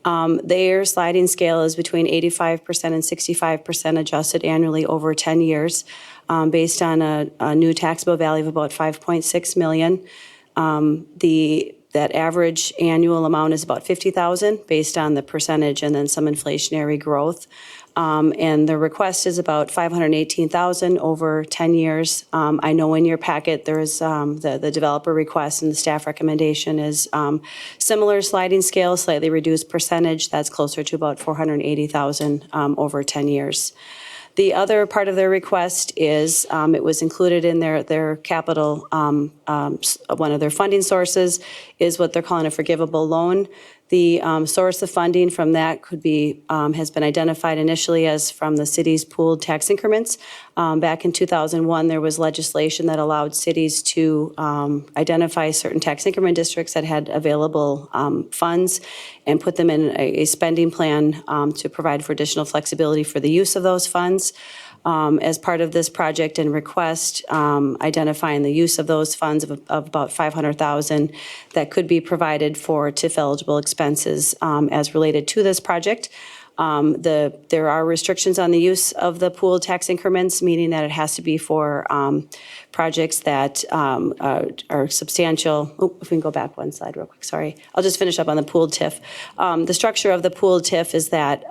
Their sliding scale is between 85% and 65% adjusted annually over 10 years, based on a new taxable value of about $5.6 million. That average annual amount is about $50,000 based on the percentage and then some inflationary growth. And the request is about $518,000 over 10 years. I know in your packet there is the developer request, and the staff recommendation is similar sliding scale, slightly reduced percentage. That's closer to about $480,000 over 10 years. The other part of their request is it was included in their capital, one of their funding sources is what they're calling a forgivable loan. The source of funding from that could be, has been identified initially as from the city's pooled tax increments. Back in 2001, there was legislation that allowed cities to identify certain tax increment districts that had available funds and put them in a spending plan to provide for additional flexibility for the use of those funds. As part of this project and request, identifying the use of those funds of about $500,000 that could be provided for TIF-eligible expenses as related to this project. There are restrictions on the use of the pooled tax increments, meaning that it has to be for projects that are substantial. Oh, if we can go back one slide real quick, sorry. I'll just finish up on the pooled TIF. The structure of the pooled TIF is that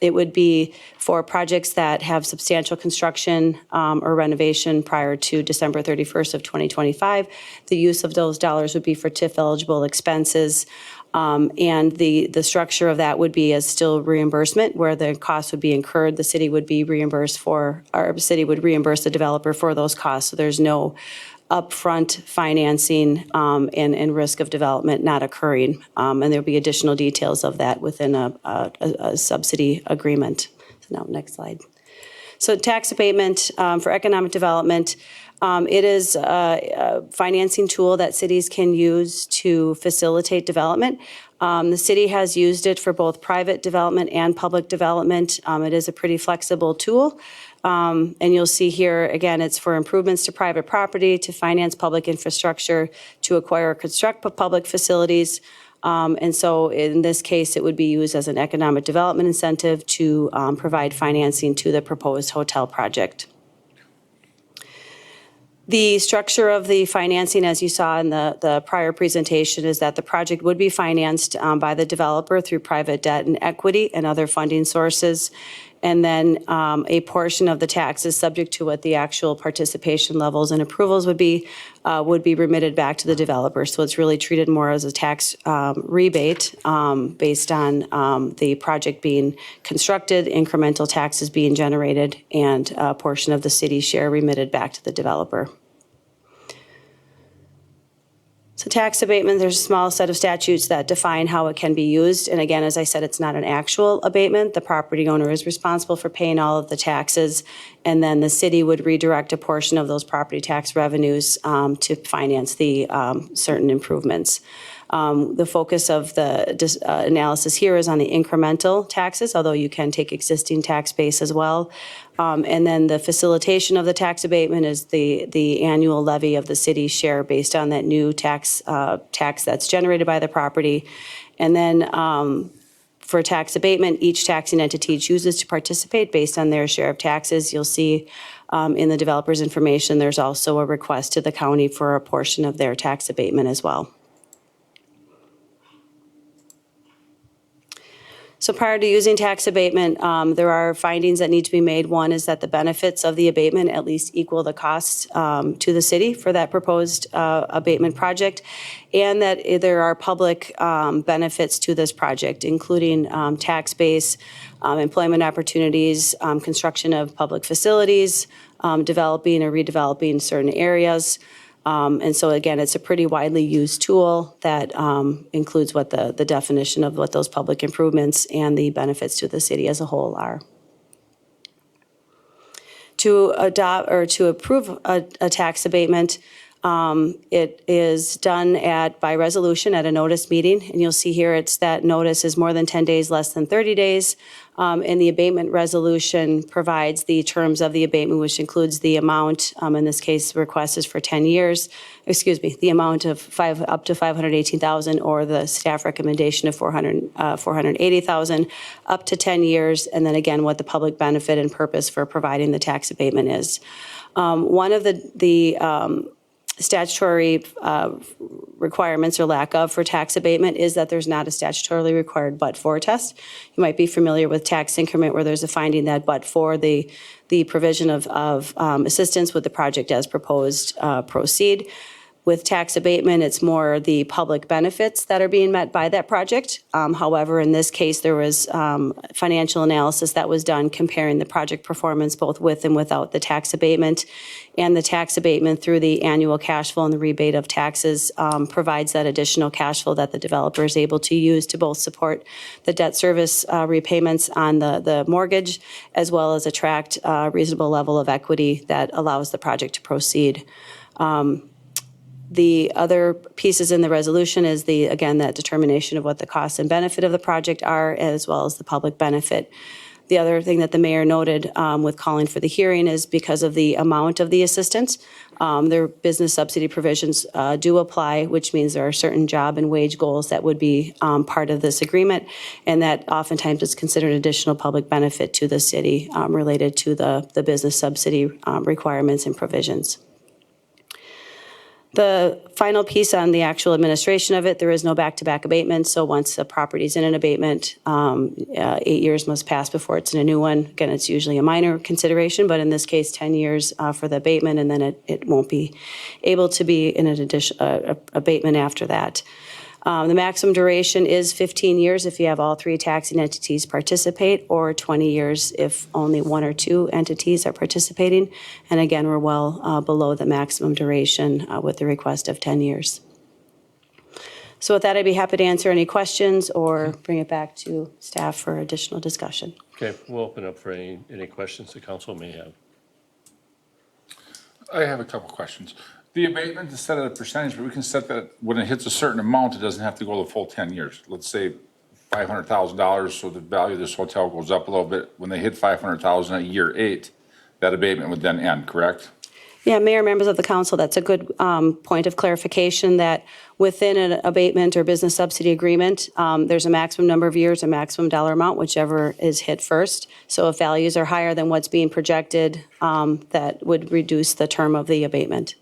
it would be for projects that have substantial construction or renovation prior to December 31st of 2025. The use of those dollars would be for TIF-eligible expenses. And the structure of that would be as still reimbursement, where the costs would be incurred. The city would be reimbursed for, or the city would reimburse the developer for those costs. So there's no upfront financing and risk of development not occurring. And there'll be additional details of that within a subsidy agreement. So now, next slide. So tax abatement for economic development. It is a financing tool that cities can use to facilitate development. The city has used it for both private development and public development. It is a pretty flexible tool. And you'll see here, again, it's for improvements to private property, to finance public infrastructure, to acquire or construct public facilities. And so in this case, it would be used as an economic development incentive to provide financing to the proposed hotel project. The structure of the financing, as you saw in the prior presentation, is that the project would be financed by the developer through private debt and equity and other funding sources. And then a portion of the tax is subject to what the actual participation levels and approvals would be remitted back to the developer. So it's really treated more as a tax rebate based on the project being constructed, incremental taxes being generated, and a portion of the city's share remitted back to the developer. So tax abatement, there's a small set of statutes that define how it can be used. And again, as I said, it's not an actual abatement. The property owner is responsible for paying all of the taxes, and then the city would redirect a portion of those property tax revenues to finance the certain improvements. The focus of the analysis here is on the incremental taxes, although you can take existing tax base as well. And then the facilitation of the tax abatement is the annual levy of the city's share based on that new tax that's generated by the property. And then for tax abatement, each taxing entity chooses to participate based on their share of taxes. You'll see in the developer's information, there's also a request to the county for a portion of their tax abatement as well. So prior to using tax abatement, there are findings that need to be made. One is that the benefits of the abatement at least equal the costs to the city for that proposed abatement project, and that there are public benefits to this project, including tax base, employment opportunities, construction of public facilities, developing or redeveloping certain areas. And so again, it's a pretty widely used tool that includes what the definition of what those public improvements and the benefits to the city as a whole are. To adopt or to approve a tax abatement, it is done by resolution at a notice meeting. And you'll see here it's that notice is more than 10 days, less than 30 days. And the abatement resolution provides the terms of the abatement, which includes the amount, in this case, the request is for 10 years, the amount of up to $518,000, or the staff recommendation of $480,000, up to 10 years, and then again, what the public benefit and purpose for providing the tax abatement is. One of the statutory requirements or lack of for tax abatement is that there's not a statutorily required but-for test. You might be familiar with tax increment, where there's a finding that but for the provision of assistance with the project as proposed proceed. With tax abatement, it's more the public benefits that are being met by that project. However, in this case, there was financial analysis that was done comparing the project performance both with and without the tax abatement. And the tax abatement through the annual cash flow and the rebate of taxes provides that additional cash flow that the developer is able to use to both support the debt service repayments on the mortgage, as well as attract a reasonable level of equity that allows the project to proceed. The other pieces in the resolution is again, that determination of what the cost and benefit of the project are, as well as the public benefit. The other thing that the mayor noted with calling for the hearing is because of the amount of the assistance, their business subsidy provisions do apply, which means there are certain job and wage goals that would be part of this agreement, and that oftentimes is considered additional public benefit to the city related to the business subsidy requirements and provisions. The final piece on the actual administration of it, there is no back-to-back abatement. So once the property is in an abatement, 8 years must pass before it's in a new one. Again, it's usually a minor consideration, but in this case, 10 years for the abatement, and then it won't be able to be in an additional abatement after that. The maximum duration is 15 years if you have all three taxing entities participate, or 20 years if only one or two entities are participating. And again, we're well below the maximum duration with the request of 10 years. So with that, I'd be happy to answer any questions or bring it back to staff for additional discussion. Okay, we'll open up for any questions the council may have. I have a couple questions. The abatement is set at a percentage, but we can set that when it hits a certain amount, it doesn't have to go the full 10 years. Let's say $500,000, so the value of this hotel goes up a little bit. When they hit $500,000 at year 8, that abatement would then end, correct? Yeah, Mayor, members of the council, that's a good point of clarification that within an abatement or business subsidy agreement, there's a maximum number of years, a maximum dollar amount, whichever is hit first. So if values are higher than what's being projected, that would reduce the term of the abatement.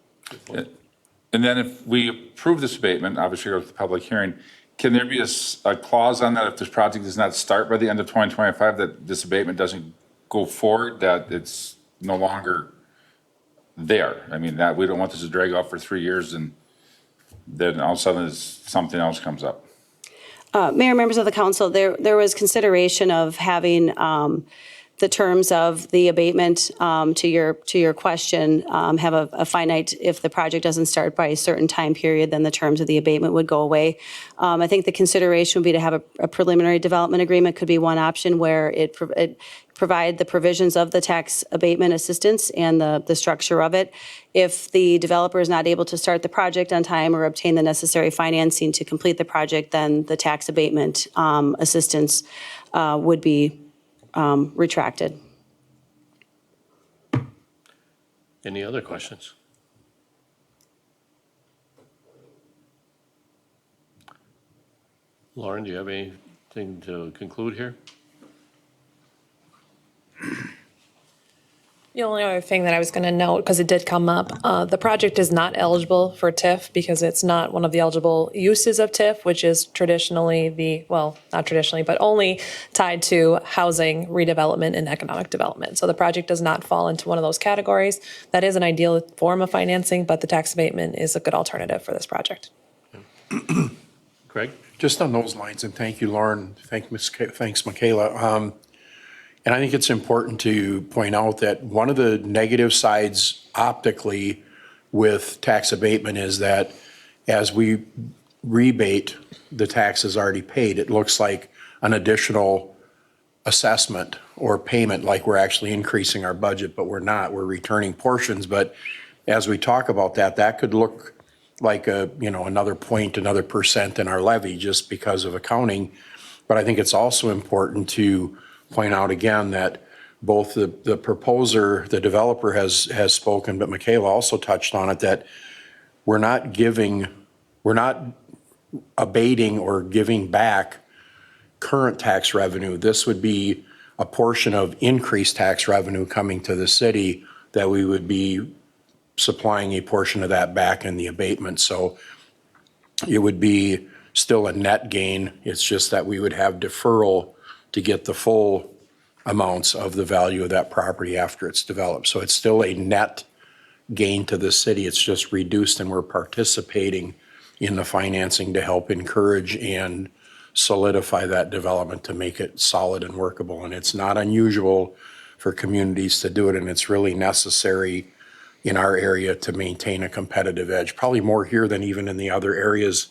And then if we approve this abatement, obviously go to the public hearing, can there be a clause on that if this project does not start by the end of 2025, that this abatement doesn't go forward, that it's no longer there? I mean, that, we don't want this to drag out for 3 years and then all of a sudden something else comes up. Mayor, members of the council, there was consideration of having the terms of the abatement, to your question, have a finite, if the project doesn't start by a certain time period, then the terms of the abatement would go away. I think the consideration would be to have a preliminary development agreement could be one option where it provide the provisions of the tax abatement assistance and the structure of it. If the developer is not able to start the project on time or obtain the necessary financing to complete the project, then the tax abatement assistance would be retracted. Any other questions? Lauren, do you have anything to conclude here? The only other thing that I was going to note, because it did come up, the project is not eligible for TIF because it's not one of the eligible uses of TIF, which is traditionally not traditionally, but only tied to housing, redevelopment, and economic development. So the project does not fall into one of those categories. That is an ideal form of financing, but the tax abatement is a good alternative for this project. Craig? Just on those lines, and thank you, Lauren, thanks, Michaela. And I think it's important to point out that one of the negative sides optically with tax abatement is that as we rebate the taxes already paid, it looks like an additional assessment or payment, like we're actually increasing our budget, but we're not. We're returning portions. But as we talk about that, that could look like another point, another percent in our levy just because of accounting. But I think it's also important to point out again that both the proposer, the developer has spoken, but Michaela also touched on it, that we're not abating or giving back current tax revenue. This would be a portion of increased tax revenue coming to the city that we would be supplying a portion of that back in the abatement. So it would be still a net gain. It's just that we would have deferral to get the full amounts of the value of that property after it's developed. So it's still a net gain to the city. It's just reduced, and we're participating in the financing to help encourage and solidify that development to make it solid and workable. And it's not unusual for communities to do it, and it's really necessary in our area to maintain a competitive edge, probably more here than even in the other areas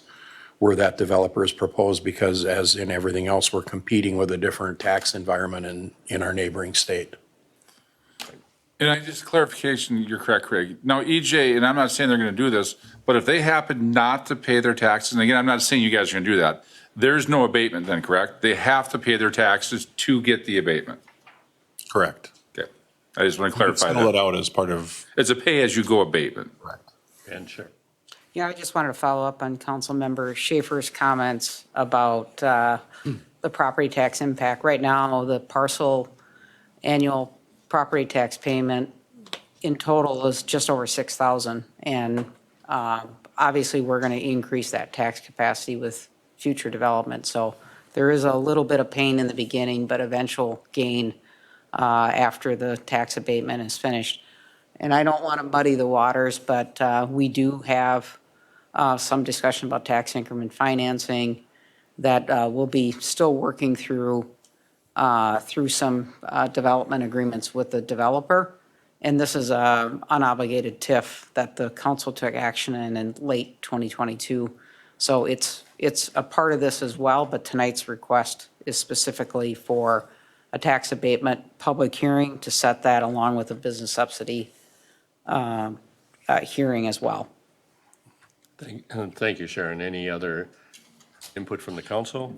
where that developer is proposed, because as in everything else, we're competing with a different tax environment in our neighboring state. And I just clarification, you're correct, Craig. Now, EJ, and I'm not saying they're going to do this, but if they happen not to pay their taxes, and again, I'm not saying you guys are going to do that, there's no abatement then, correct? They have to pay their taxes to get the abatement. Correct. Okay. I just want to clarify Spell it that. out as part of. It's a pay-as-you-go abatement. Correct. And sure. Yeah, I just wanted to follow up on Councilmember Schaefer's comments about the property tax impact. Right now, the parcel annual property tax payment in total is just over $6,000. And obviously, we're going to increase that tax capacity with future development. So there is a little bit of pain in the beginning, but eventual gain after the tax abatement is finished. And I don't want to muddy the waters, but we do have some discussion about tax increment financing that we'll be still working through some development agreements with the developer. And this is an unobligated TIF that the council took action in late 2022. So it's a part of this as well, but tonight's request is specifically for a tax abatement public hearing to set that along with a business subsidy hearing as well. Thank you, Sharon. Any other input from the council?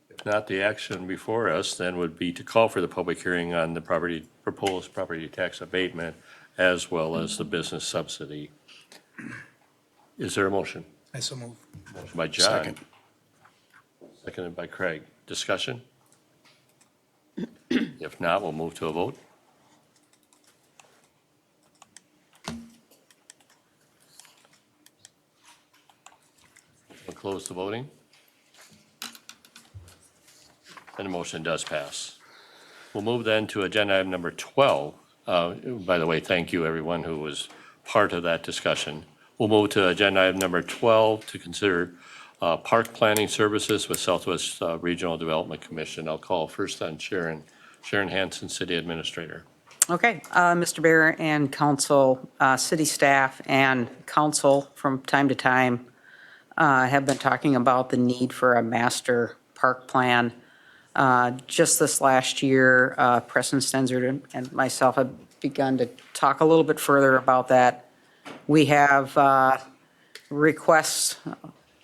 If not, the action before us then would be to call for the public hearing on the proposed property tax abatement as well as the business subsidy. Is there a motion? I so move. Motion by John. Second. Seconded by Craig. Discussion? If not, we'll move to a vote. We'll close the voting. And the motion does pass. We'll move then to agenda item number 12. By the way, thank you, everyone who was part of that discussion. We'll move to agenda item number 12 to consider park planning services with Southwest Regional Development Commission. I'll call first on Sharon Hanson, City Administrator. Okay, Mr. Mayor and council, city staff and council from time to time have been talking about the need for a master park plan. Just this last year, Preston Stenzer and myself have begun to talk a little bit further about that. We have requests,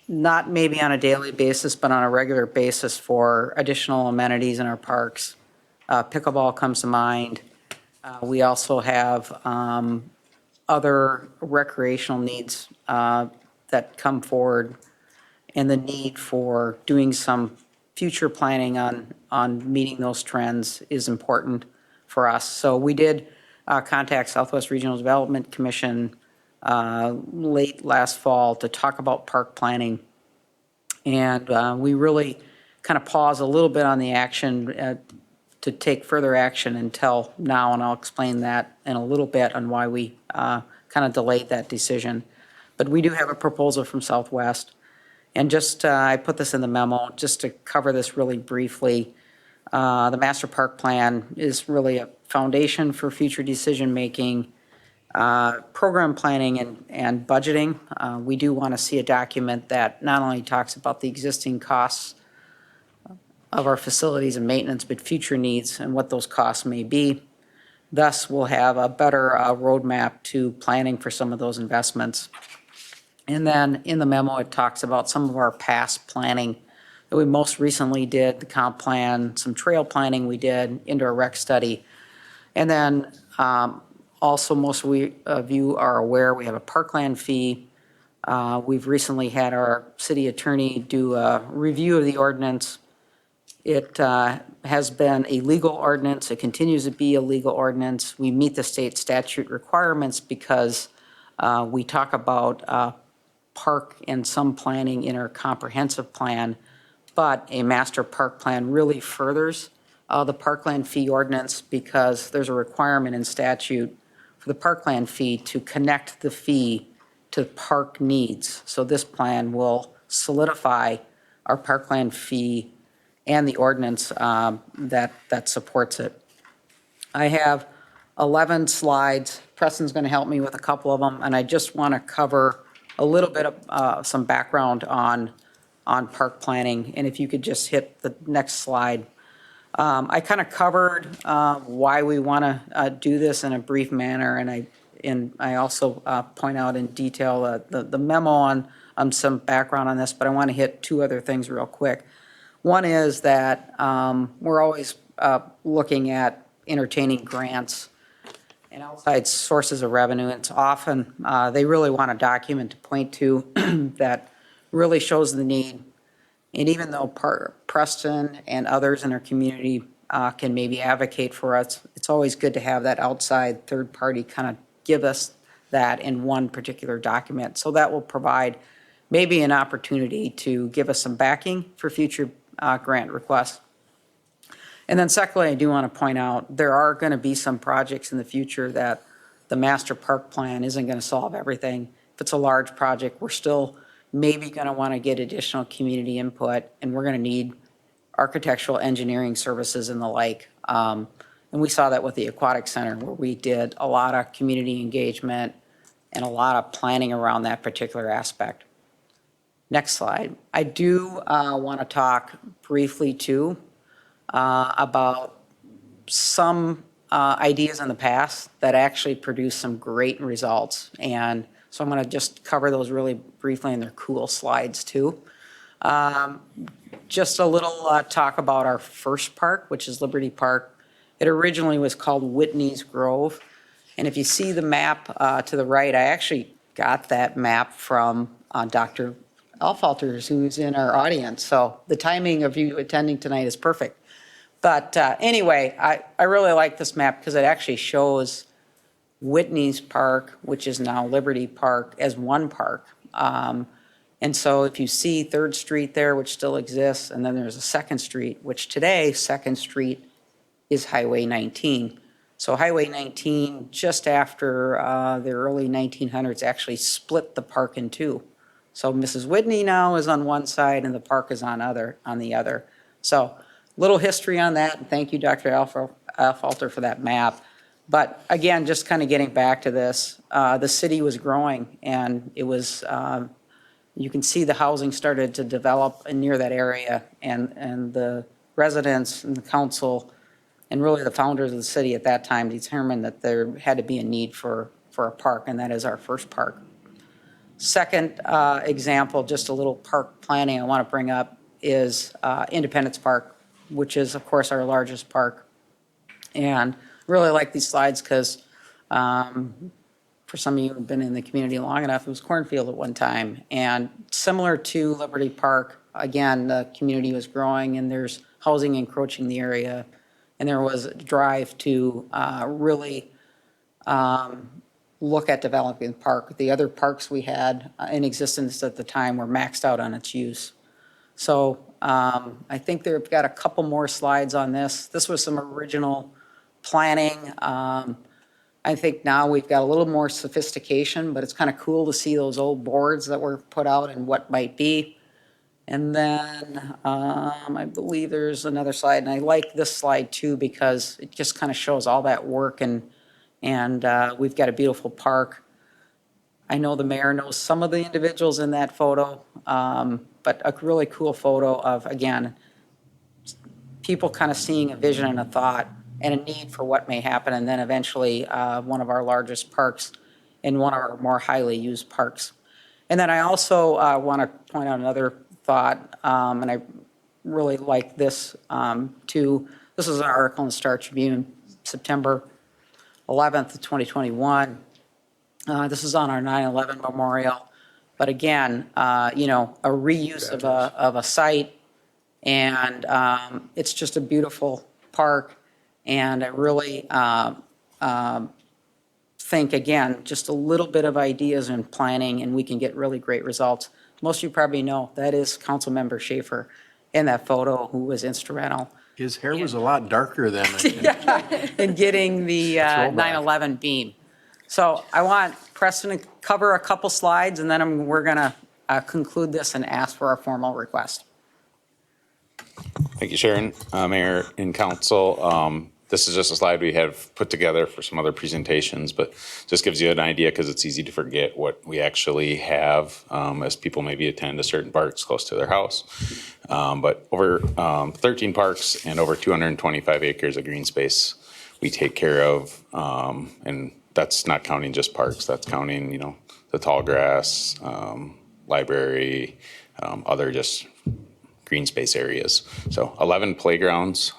not maybe on a daily basis, but on a regular basis for additional amenities in our parks. Pickleball comes to mind. We also have other recreational needs that come forward, and the need for doing some future planning on meeting those trends is important for us. So we did contact Southwest Regional Development Commission late last fall to talk about park planning. And we really kind of paused a little bit on the action to take further action until now, and I'll explain that in a little bit on why we kind of delayed that decision. But we do have a proposal from Southwest. And just, I put this in the memo, just to cover this really briefly. The master park plan is really a foundation for future decision-making, program planning and budgeting. We do want to see a document that not only talks about the existing costs of our facilities and maintenance, but future needs and what those costs may be. Thus, we'll have a better roadmap to planning for some of those investments. And then in the memo, it talks about some of our past planning that we most recently did, the comp plan, some trail planning we did, indoor rec study. And then also, most of you are aware, we have a parkland fee. We've recently had our city attorney do a review of the ordinance. It has been a legal ordinance. It continues to be a legal ordinance. We meet the state statute requirements because we talk about park and some planning in our comprehensive plan, but a master park plan really furthers the parkland fee ordinance because there's a requirement in statute for the parkland fee to connect the fee to park needs. So this plan will solidify our parkland fee and the ordinance that supports it. I have 11 slides. Preston's going to help me with a couple of them, and I just want to cover a little bit of some background on park planning. And if you could just hit the next slide. I kind of covered why we want to do this in a brief manner, and I also point out in detail the memo on some background on this, but I want to hit two other things real quick. One is that we're always looking at entertaining grants and outside sources of revenue. It's often, they really want a document to point to that really shows the need. And even though Preston and others in our community can maybe advocate for us, it's always good to have that outside third party kind of give us that in one particular document. So that will provide maybe an opportunity to give us some backing for future grant requests. And then secondly, I do want to point out there are going to be some projects in the future that the master park plan isn't going to solve everything. If it's a large project, we're still maybe going to want to get additional community input, and we're going to need architectural engineering services and the like. And we saw that with the Aquatic Center, where we did a lot of community engagement and a lot of planning around that particular aspect. Next slide. I do want to talk briefly, too, about some ideas in the past that actually produced some great results. And so I'm going to just cover those really briefly, and they're cool slides, too. Just a little talk about our first park, which is Liberty Park. It originally was called Whitney's Grove. And if you see the map to the right, I actually got that map from Dr. Alfalters, who's in our audience. So the timing of you attending tonight is perfect. But anyway, I really like this map because it actually shows Whitney's Park, which is now Liberty Park, as one park. And so if you see 3rd Street there, which still exists, and then there's a 2nd Street, which today, 2nd Street is Highway 19. So Highway 19, just after the early 1900s, actually split the park in two. So Mrs. Whitney now is on one side and the park is on the other. So little history on that, and thank you, Dr. Alfalter, for that map. But again, just kind of getting back to this, the city was growing, and it was, you can see the housing started to develop near that area, and the residents and the council and really the founders of the city at that time determined that there had to be a need for a park, and that is our first park. Second example, just a little park planning I want to bring up is Independence Park, which is, of course, our largest park. And really like these slides because for some of you who have been in the community long enough, it was cornfield at one time. And similar to Liberty Park, again, the community was growing and there's housing encroaching the area. And there was a drive to really look at developing the park. The other parks we had in existence at the time were maxed out on its use. So I think they've got a couple more slides on this. This was some original planning. I think now we've got a little more sophistication, but it's kind of cool to see those old boards that were put out and what might be. And then I believe there's another slide, and I like this slide too because it just kind of shows all that work, and we've got a beautiful park. I know the mayor knows some of the individuals in that photo, but a really cool photo of, again, people kind of seeing a vision and a thought and a need for what may happen, and then eventually one of our largest parks and one of our more highly used parks. And then I also want to point out another thought, and I really like this too. This is an article in the Star Tribune, September 11th of 2021. This is on our 9/11 memorial. But again, you know, a reuse of a site, and it's just a beautiful park. And I really think, again, just a little bit of ideas and planning, and we can get really great results. Most of you probably know that is Councilmember Schaefer in that photo, who was instrumental. His hair was a lot darker than in getting the 9/11 beam. So I want Preston to cover a couple slides, and then we're going to conclude this and ask for our formal request. Thank you, Sharon, Mayor and Council. This is just a slide we have put together for some other presentations, but just gives you an idea because it's easy to forget what we actually have as people maybe attend a certain parks close to their house. But over 13 parks and over 225 acres of green space we take care of, and that's not counting just parks. That's counting, you know, the tall grass, library, other just green space areas. So 11 playgrounds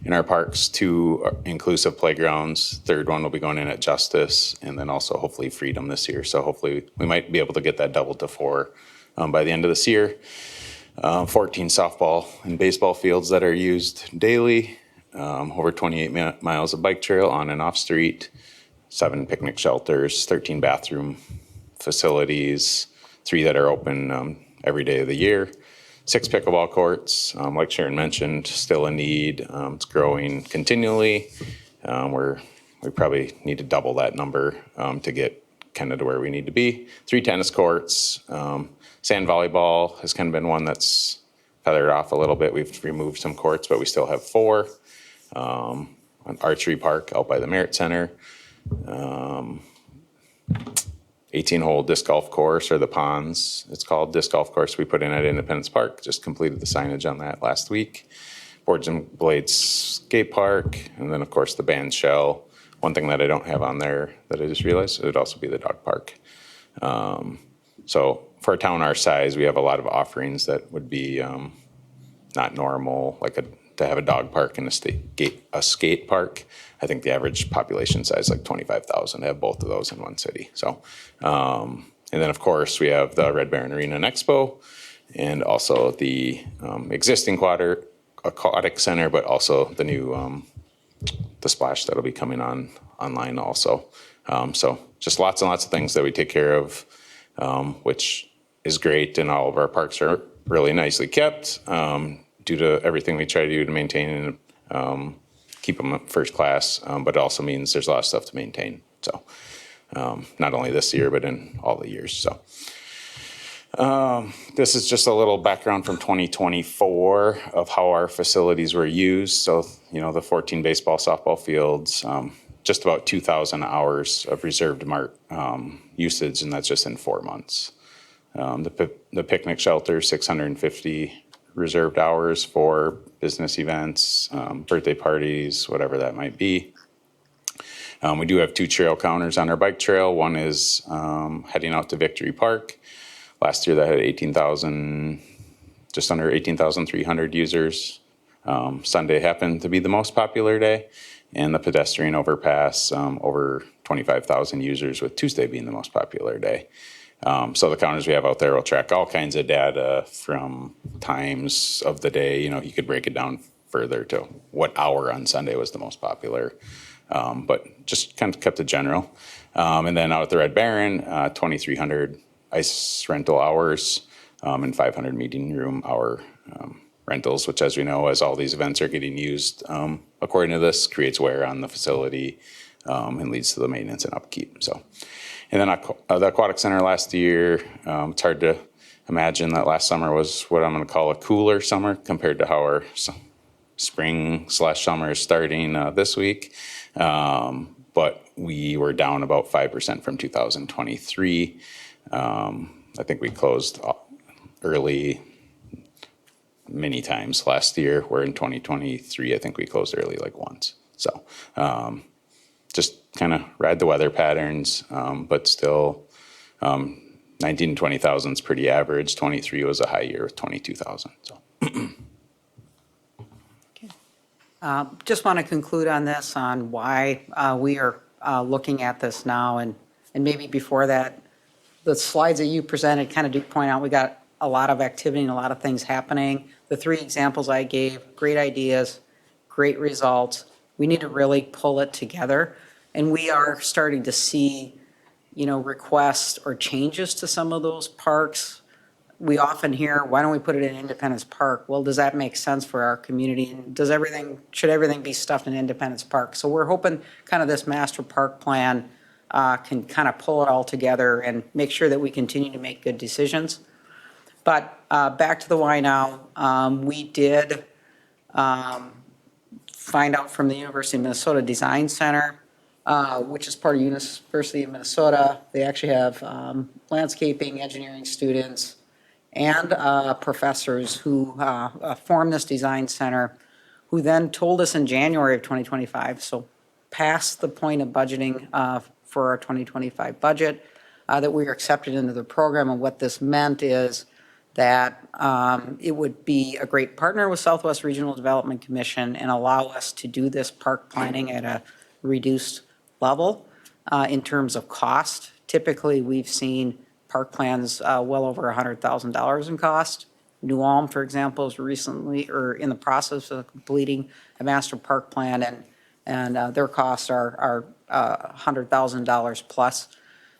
in our parks, 2 inclusive playgrounds. Third one will be going in at Justice, and then also hopefully Freedom this year. So hopefully we might be able to get that doubled to 4 by the end of this year. 14 softball and baseball fields that are used daily. Over 28 miles of bike trail on and off street. 7 picnic shelters, 13 bathroom facilities, 3 that are open every day of the year. 6 pickleball courts, like Sharon mentioned, still a need. It's growing continually. We probably need to double that number to get kind of to where we need to be. 3 tennis courts. Sand volleyball has kind of been one that's feathered off a little bit. We've removed some courts, but we still have 4. An archery park out by the Merit Center. 18-hole disc golf course, or the Ponds, it's called, disc golf course we put in at Independence Park. Just completed the signage on that last week. Boards and Blades skate park, and then of course the band shell. One thing that I don't have on there that I just realized, it would also be the dog park. So for a town our size, we have a lot of offerings that would be not normal, to have a dog park and a skate park. I think the average population size is like 25,000 to have both of those in one city. So, and then of course we have the Red Baron Arena and Expo, and also the existing aquatic center, but also the new the splash that'll be coming online also. So just lots and lots of things that we take care of, which is great, and all of our parks are really nicely kept due to everything we try to do to maintain and keep them first class, but it also means there's a lot of stuff to maintain. So not only this year, but in all the years. So this is just a little background from 2024 of how our facilities were used. So, the 14 baseball, softball fields, just about 2,000 hours of reserved usage, and that's just in 4 months. The picnic shelter, 650 reserved hours for business events, birthday parties, whatever that might be. We do have 2 trail counters on our bike trail. One is heading out to Victory Park. Last year that had just under 18,300 users. Sunday happened to be the most popular day, and the pedestrian overpass, over 25,000 users, with Tuesday being the most popular day. So the counters we have out there will track all kinds of data from times of the day. You could break it down further to what hour on Sunday was the most popular, but just kind of kept it general. And then out at the Red Baron, 2,300 ice rental hours and 500 meeting room hour rentals, which, as we know, as all these events are getting used, according to this, creates wear on the facility and leads to the maintenance and upkeep. So. And then the aquatic center last year, it's hard to imagine that last summer was what I'm going to call a cooler summer compared to how our spring/summer is starting this week. But we were down about 5% from 2023. I think we closed early many times last year, where in 2023, I think we closed early like once. So just kind of ride the weather patterns, but still 19 to 20,000 is pretty average. 23 was a high year with 22,000. So. Just want to conclude on this, on why we are looking at this now. And maybe before that, the slides that you presented kind of do point out we got a lot of activity and a lot of things happening. The 3 examples I gave, great ideas, great results. We need to really pull it together. And we are starting to see, requests or changes to some of those parks. We often hear, why don't we put it in Independence Park? Well, does that make sense for our community? And should everything be stuffed in Independence Park? So we're hoping kind of this master park plan can kind of pull it all together and make sure that we continue to make good decisions. But back to the why now, we did find out from the University of Minnesota Design Center, which is part of University of Minnesota. They actually have landscaping, engineering students, and professors who formed this design center, who then told us in January of 2025, so past the point of budgeting for our 2025 budget, that we were accepted into the program. And what this meant is that it would be a great partner with Southwest Regional Development Commission and allow us to do this park planning at a reduced level in terms of cost. Typically, we've seen park plans well over $100,000 in cost. New Ulm, for example, is recently or in the process of completing a master park plan, and their costs are $100,000 plus.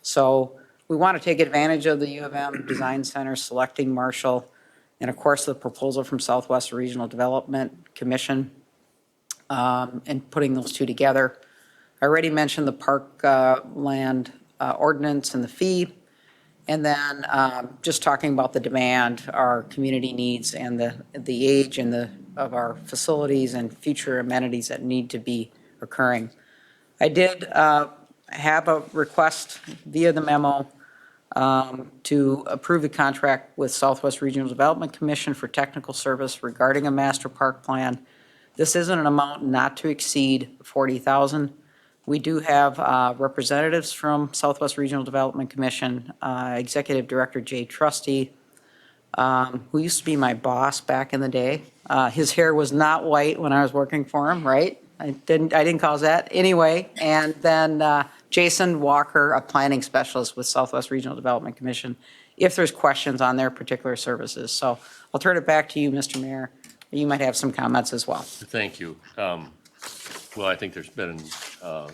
So we want to take advantage of the U of M Design Center selecting Marshall, and of course the proposal from Southwest Regional Development Commission, and putting those 2 together. I already mentioned the park land ordinance and the fee, and then just talking about the demand, our community needs, and the age of our facilities and future amenities that need to be occurring. I did have a request via the memo to approve the contract with Southwest Regional Development Commission for technical service regarding a master park plan. This isn't an amount not to exceed $40,000. We do have representatives from Southwest Regional Development Commission, Executive Director Jay Trusty, who used to be my boss back in the day, His hair was not white when I was working for him, right? I didn't cause that. Anyway, and then Jason Walker, a planning specialist with Southwest Regional Development Commission, if there's questions on their particular services. So I'll turn it back to you, Mr. Mayor. You might have some comments as well. Thank you. Well, I think there's been a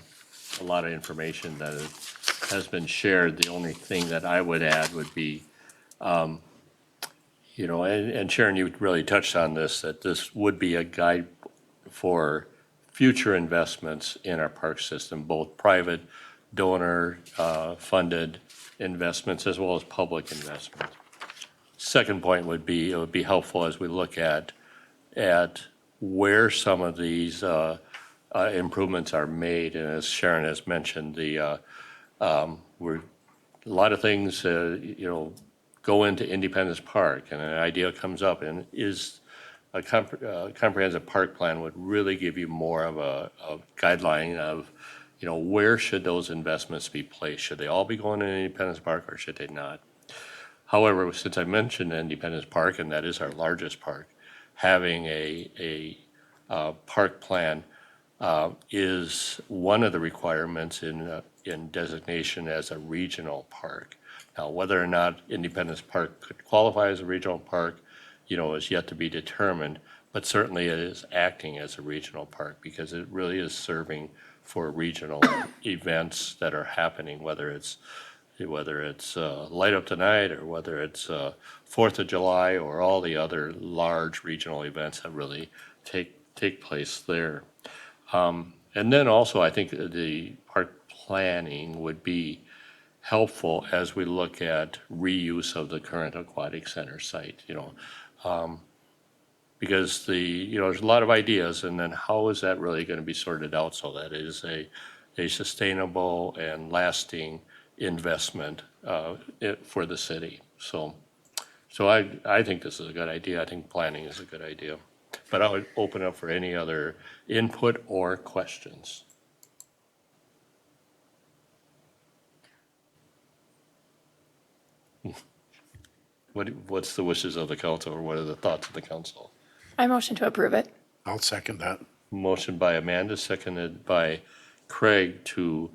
lot of information that has been shared. The only thing that I would add would be, you know, and Sharon, you really touched on this, that this would be a guide for future investments in our park system, both private, donor funded investments as well as public investments. Second point would be, it would be helpful as we look at where some of these improvements are made. And as Sharon has mentioned, a lot of things, you know, go into Independence Park, and an idea comes up, and is a comprehensive park plan would really give you more of a guideline of, you know, where should those investments be placed? Should they all be going in Independence Park, or should they not? However, since I mentioned Independence Park, and that is our largest park, having a park plan is one of the requirements in designation as a regional park. Now, whether or not Independence Park could qualify as a regional park, you know, is yet to be determined, but certainly it is acting as a regional park because it really is serving for regional events that are happening, whether it's Light Up Tonight, or whether it's 4th of July, or all the other large regional events that really take place there. And then also, I think the park planning would be helpful as we look at reuse of the current aquatic center site, you know. Because there's a lot of ideas, and then how is that really going to be sorted out so that it is a sustainable and lasting investment for the city. So I think this is a good idea. I think planning is a good idea. But I would open up for any other input or questions. What's the wishes of the council, or what are the thoughts of the council? I motion to approve it. I'll second that. Motion by Amanda, seconded by Craig to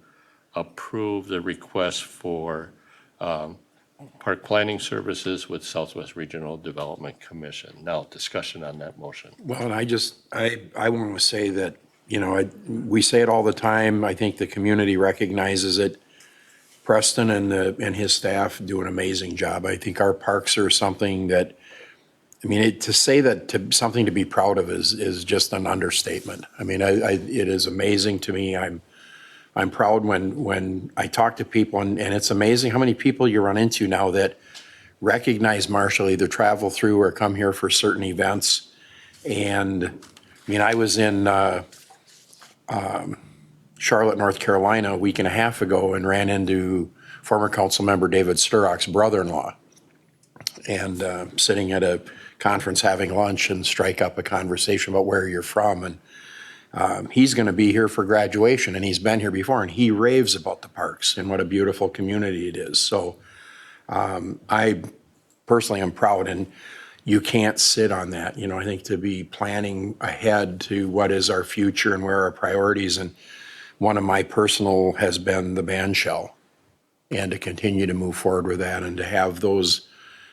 approve the request for park planning services with Southwest Regional Development Commission. Now, discussion on that motion. Well, and I want to say that, you know, we say it all the time. I think the community recognizes it. Preston and his staff do an amazing job. I think our parks are something that, I mean, to say that something to be proud of is just an understatement. I mean, it is amazing to me. I'm proud when I talk to people, and it's amazing how many people you run into now that recognize Marshall, either travel through or come here for certain events. And I mean, I was in Charlotte, North Carolina a week and a half ago and ran into former council member David Sturrock's brother-in-law, and sitting at a conference having lunch and strike up a conversation about where you're from. And he's going to be here for graduation, and he's been here before, and he raves about the parks and what a beautiful community it is. So I personally am proud, and you can't sit on that. You know, I think to be planning ahead to what is our future and where our priorities, and one of my personal has been the band shell, and to continue to move forward with that and to have those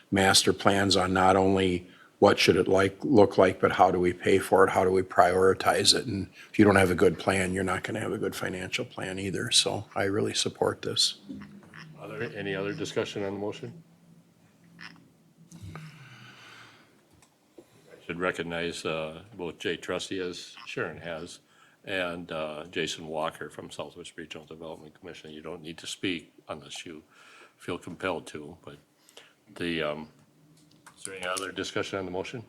master plans on not only what should it look like, but how do we pay for it? How do we prioritize it? And if you don't have a good plan, you're not going to have a good financial plan either. So I really support this. Any other discussion on the motion? I should recognize both Jay Trusty, as Sharon has, and Jason Walker from Southwest Regional Development Commission. You don't need to speak unless you feel compelled to, but is there any other discussion on the motion?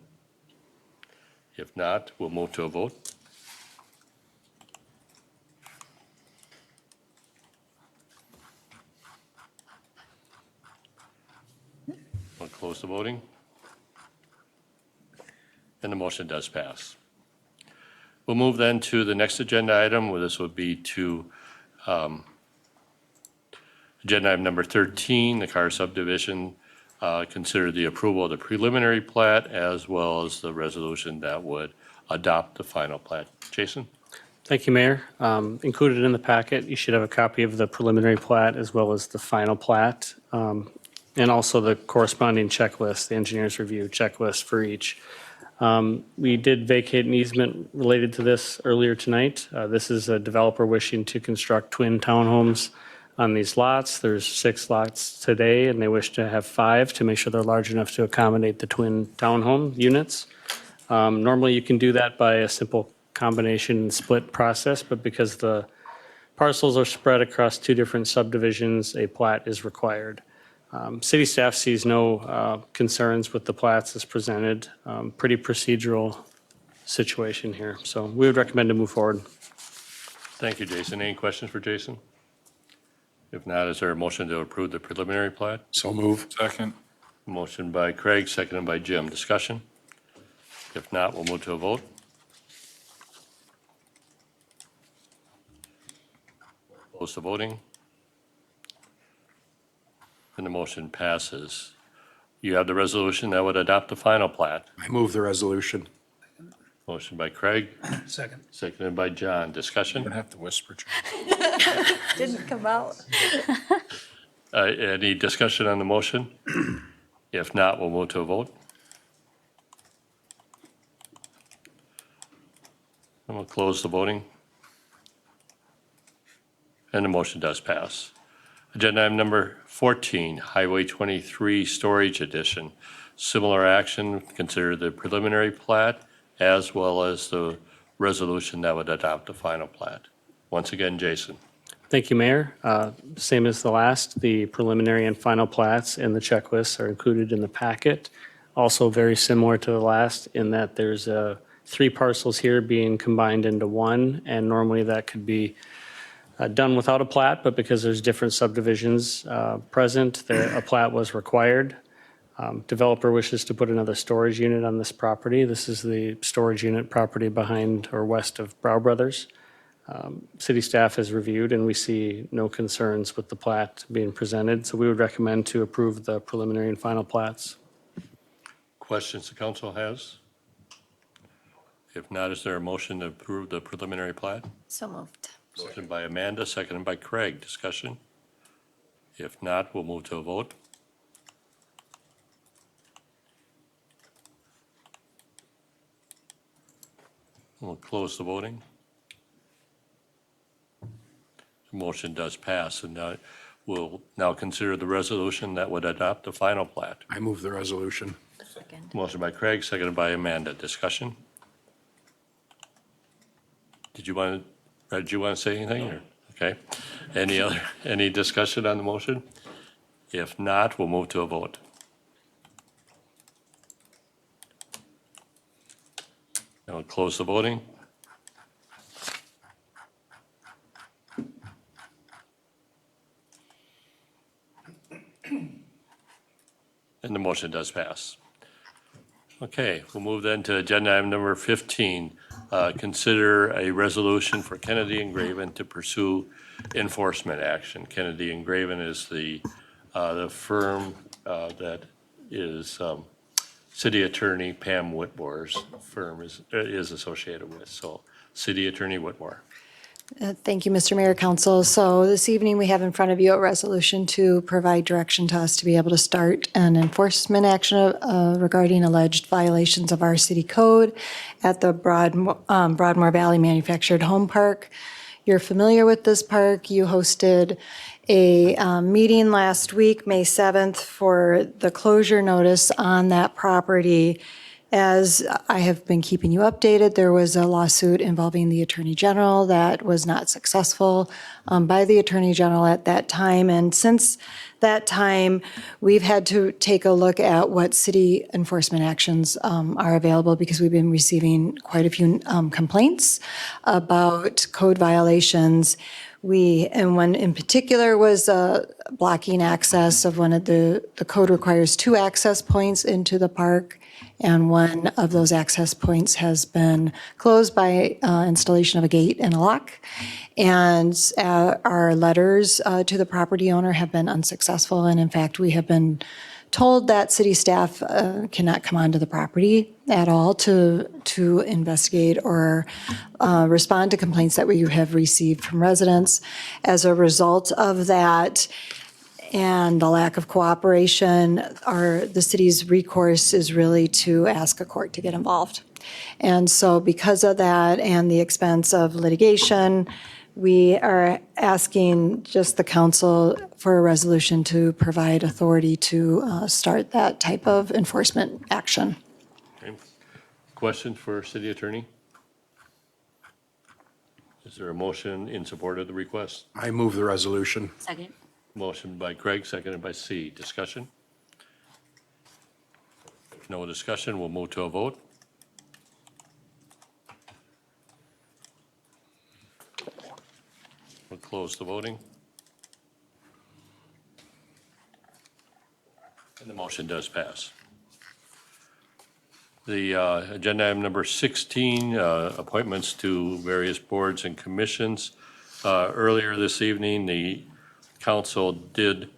If not, we'll move to a vote. We'll close the voting. And the motion does pass. We'll move then to the next agenda item, where this would be to agenda item number 13, the Carr subdivision consider the approval of the preliminary plat as well as the resolution that would adopt the final plat. Jason? Thank you, Mayor. Included in the packet, you should have a copy of the preliminary plat as well as the final plat, and also the corresponding checklist, the engineer's review checklist for each. We did vacate an easement related to this earlier tonight. This is a developer wishing to construct twin townhomes on these lots. There's 6 lots today, and they wish to have 5 to make sure they're large enough to accommodate the twin townhome units. Normally, you can do that by a simple combination and split process, but because the parcels are spread across 2 different subdivisions, a plat is required. City staff sees no concerns with the plats as presented. Pretty procedural situation here, so we would recommend to move forward. Thank you, Jason. Any questions for Jason? If not, is there a motion to approve the preliminary plat? So move. Second. Motion by Craig, seconded by Jim. Discussion? If not, we'll move to a vote. Close the voting. And the motion passes. You have the resolution that would adopt the final plat. I move the resolution. Motion by Craig, Second. seconded by John. You Discussion? don't have to whisper. Didn't come out. Any discussion on the motion? If not, we'll move to a vote. And we'll close the voting. And the motion does pass. Agenda item number 14, Highway 23 Storage Edition. Similar action, consider the preliminary plat as well as the resolution that would adopt the final plat. Once again, Jason. Thank you, Mayor. Same as the last, the preliminary and final plats and the checklists are included in the packet. Also very similar to the last in that there's 3 parcels here being combined into one, and normally that could be done without a plat, but because there's different subdivisions present, a plat was required. Developer wishes to put another storage unit on this property. This is the storage unit property behind or west of Brow Brothers. City staff has reviewed, and we see no concerns with the plat being presented, so we would recommend to approve the preliminary and final plats. Questions the council has? If not, is there a motion to approve the preliminary plat? So moved. Motion by Amanda, seconded by Craig. Discussion? If not, we'll move to a vote. We'll close the voting. The motion does pass, and now we'll now consider the resolution that would adopt the final plat. I move the resolution. Second. Motion by Craig, seconded by Amanda. Discussion? Did you want to say anything? Or okay. Any discussion on the motion? If not, we'll move to a vote. And we'll close the voting. And the motion does pass. Okay, we'll move then to agenda item number 15. Consider a resolution for Kennedy and Graven to pursue enforcement action. Kennedy and Graven is the firm that is City Attorney Pam Whitmore's firm is associated with. So, City Attorney Whitmore. Thank you, Mr. Mayor, Council. So this evening, we have in front of you a resolution to provide direction to us to be able to start an enforcement action regarding alleged violations of our city code at the Broadmoor Valley Manufactured Home Park. You're familiar with this park. You hosted a meeting last week, May 7th, for the closure notice on that property. As I have been keeping you updated, there was a lawsuit involving the Attorney General that was not successful by the Attorney General at that time. And since that time, we've had to take a look at what city enforcement actions are available because we've been receiving quite a few complaints about code violations. And one in particular was blocking access of one of the code requires 2 access points into the park. And one of those access points has been closed by installation of a gate and a lock. And our letters to the property owner have been unsuccessful. And in fact, we have been told that city staff cannot come onto the property at all to investigate or respond to complaints that we have received from residents. As a result of that, and the lack of cooperation, the city's recourse is really to ask a court to get involved. And so because of that and the expense of litigation, we are asking just the council for a resolution to provide authority to start that type of enforcement action. Okay. Questions for city attorney? Is there a motion in support of the request? I move the resolution. Second. Motion by Craig, seconded by C. Discussion? No discussion, we'll move to a vote. We'll close the voting. And the motion does pass. The agenda item number 16, appointments to various boards and commissions. Earlier this evening, the council did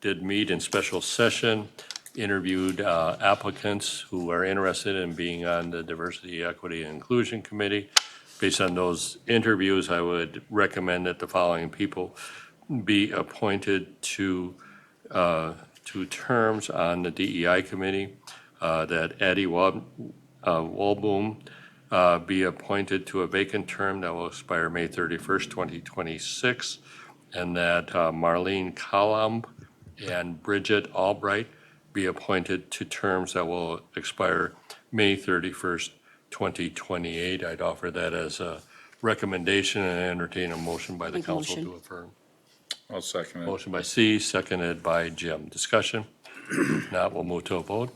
meet in special session, interviewed applicants who are interested in being on the Diversity, Equity, and Inclusion Committee. Based on those interviews, I would recommend that the following people be appointed to terms on the DEI Committee, that Addie Walboom be appointed to a vacant term that will expire May 31st, 2026, and that Marlene Columb and Bridget Albright be appointed to terms that will expire May 31st, 2028. I'd offer that as a recommendation and entertain a motion by the Make a council motion. to affirm. I'll second it. Motion by C, seconded by Jim. Discussion? If not, we'll move to a vote.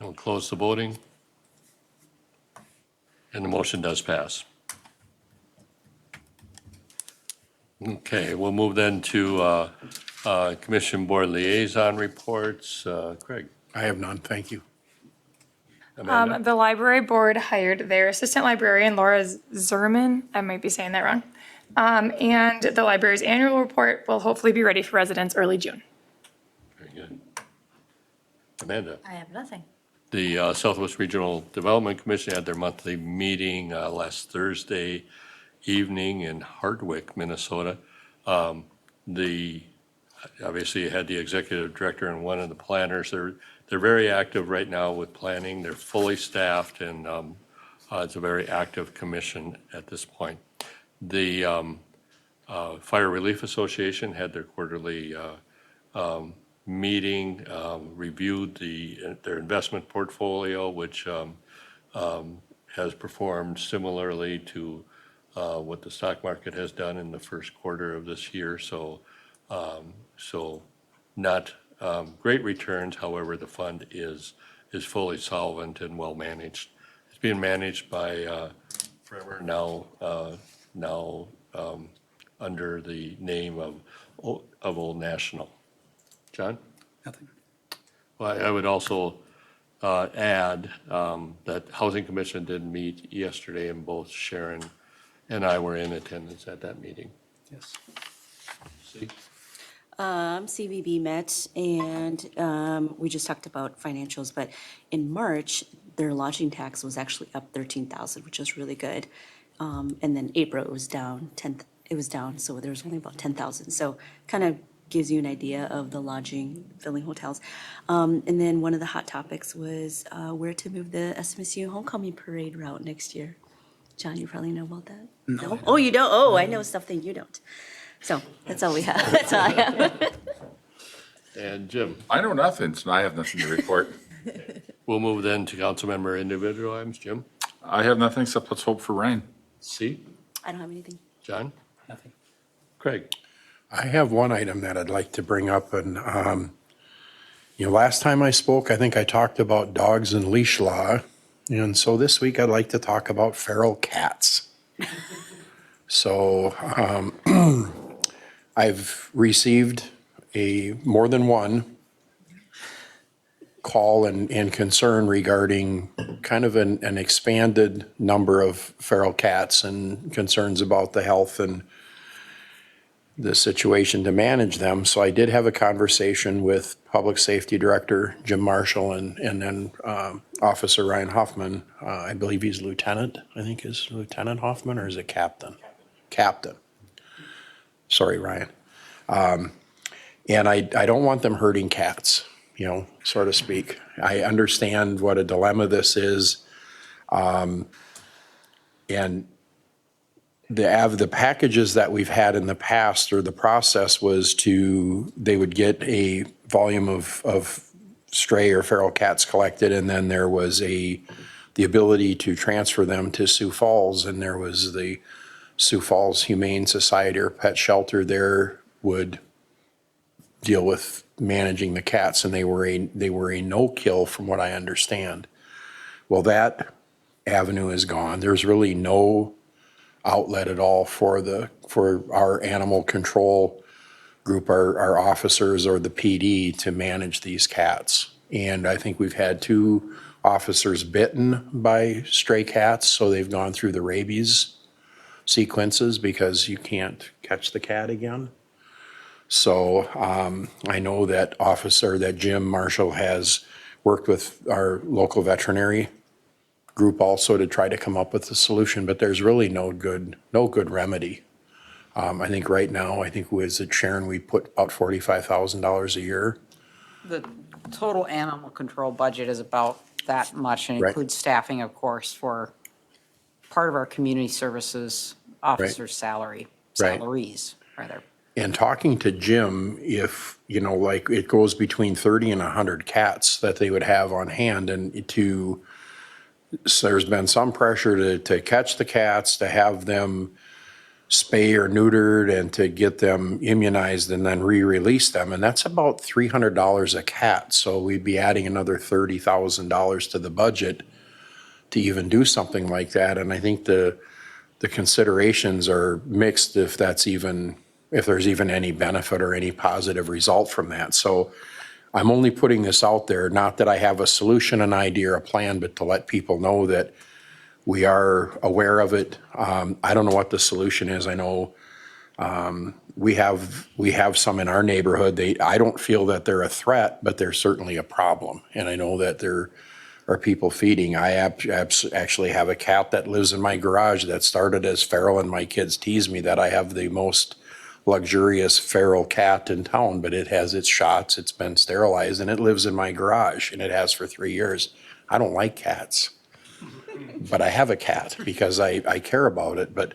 We'll close the voting. And the motion does pass. Okay, we'll move then to Commission Board Liaison Reports. Craig? I have none, thank you. Amanda? The library board hired their assistant librarian, Laura Zerman. I might be saying that wrong. And the library's annual report will hopefully be ready for residents early June. Very good. Amanda? I have nothing. The Southwest Regional Development Commission had their monthly meeting last Thursday evening in Hardwick, Minnesota. Obviously, you had the executive director and one of the planners. They're very active right now with planning. They're fully staffed, and it's a very active commission at this point. The Fire Relief Association had their quarterly meeting, reviewed their investment portfolio, which has performed similarly to what the stock market has done in the first quarter of this year. So not great returns. However, the fund is fully solvent and well managed. It's being managed by forever now under the name of Old National. John? Nothing. Well, I would also add that Housing Commission did meet yesterday, and both Sharon and I were in attendance at that meeting. Yes. See? CBB met, and we just talked about financials, but in March, their lodging tax was actually up 13,000, which was really good. And then April, it was down, so there was only about 10,000. So kind of gives you an idea of the lodging, filling hotels. And then one of the hot topics was where to move the SMSU homecoming parade route next year. John, you probably know about that? No? Oh, you don't? Oh, I know something you don't. So that's all we have. That's all I have. And Jim? I know nothing, so I have nothing to report. We'll move then to council member individual items. Jim? I have nothing except let's hope for rain. C? I don't have anything. John? Nothing. Craig? I have one item that I'd like to bring up, and, last time I spoke, I think I talked about dogs and leash law, and so this week I'd like to talk about feral cats. So, I've received more than one call and concern regarding kind of an expanded number of feral cats and concerns about the health and the situation to manage them. So I did have a conversation with Public Safety Director Jim Marshall and then Officer Ryan Hoffman. I believe he's lieutenant. I think is Lieutenant Hoffman, or is it captain? Captain. Sorry, Ryan. And I don't want them hurting cats, so to speak. I understand what a dilemma this is. And the packages that we've had in the past, or the process was they would get a volume of stray or feral cats collected, and then there was the ability to transfer them to Sioux Falls, and there was the Sioux Falls Humane Society or Pet Shelter there would deal with managing the cats, and they were a no-kill from what I understand. Well, that avenue is gone. There's really no outlet at all for our animal control group, our officers or the PD to manage these cats. And I think we've had 2 officers bitten by stray cats, so they've gone through the rabies sequences because you can't catch the cat again. So I know that Jim Marshall has worked with our local veterinary group also to try to come up with a solution, but there's really no good remedy. I think right now, was it Sharon, we put about $45,000 a year. The total animal control budget is about that much, and Right. includes staffing, of course, for part of our community services officer's salaries, rather. And talking to Jim, if, like it goes between 30 and 100 cats that they would have on hand, so there's been some pressure to catch the cats, to have them spay or neutered, and to get them immunized and then re-release them. And that's about $300 a cat. So we'd be adding another $30,000 to the budget to even do something like that. And I think the considerations are mixed if there's even any benefit or any positive result from that. So I'm only putting this out there, not that I have a solution, an idea, or a plan, but to let people know that we are aware of it. I don't know what the solution is. I know we have some in our neighborhood. I don't feel that they're a threat, but they're certainly a problem. And I know that there are people feeding. I actually have a cat that lives in my garage that started as feral, and my kids tease me that I have the most luxurious feral cat in town, but it has its shots, it's been sterilized, and it lives in my garage, and it has for 3 years. I don't like cats, but I have a cat because I care about it, but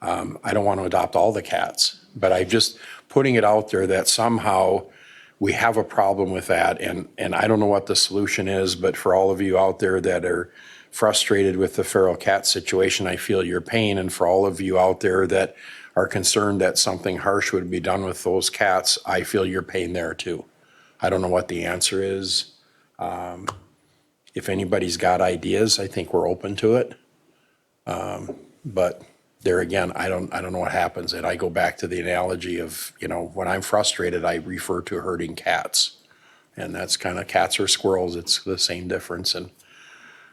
I don't want to adopt all the cats. But I'm just putting it out there that somehow we have a problem with that, and I don't know what the solution is, but for all of you out there that are frustrated with the feral cat situation, I feel your pain, and for all of you out there that are concerned that something harsh would be done with those cats, I feel your pain there too. I don't know what the answer is. If anybody's got ideas, I think we're open to it. But there again, I don't know what happens. And I go back to the analogy of, when I'm frustrated, I refer to herding cats. And that's kind of cats or squirrels. It's the same difference. And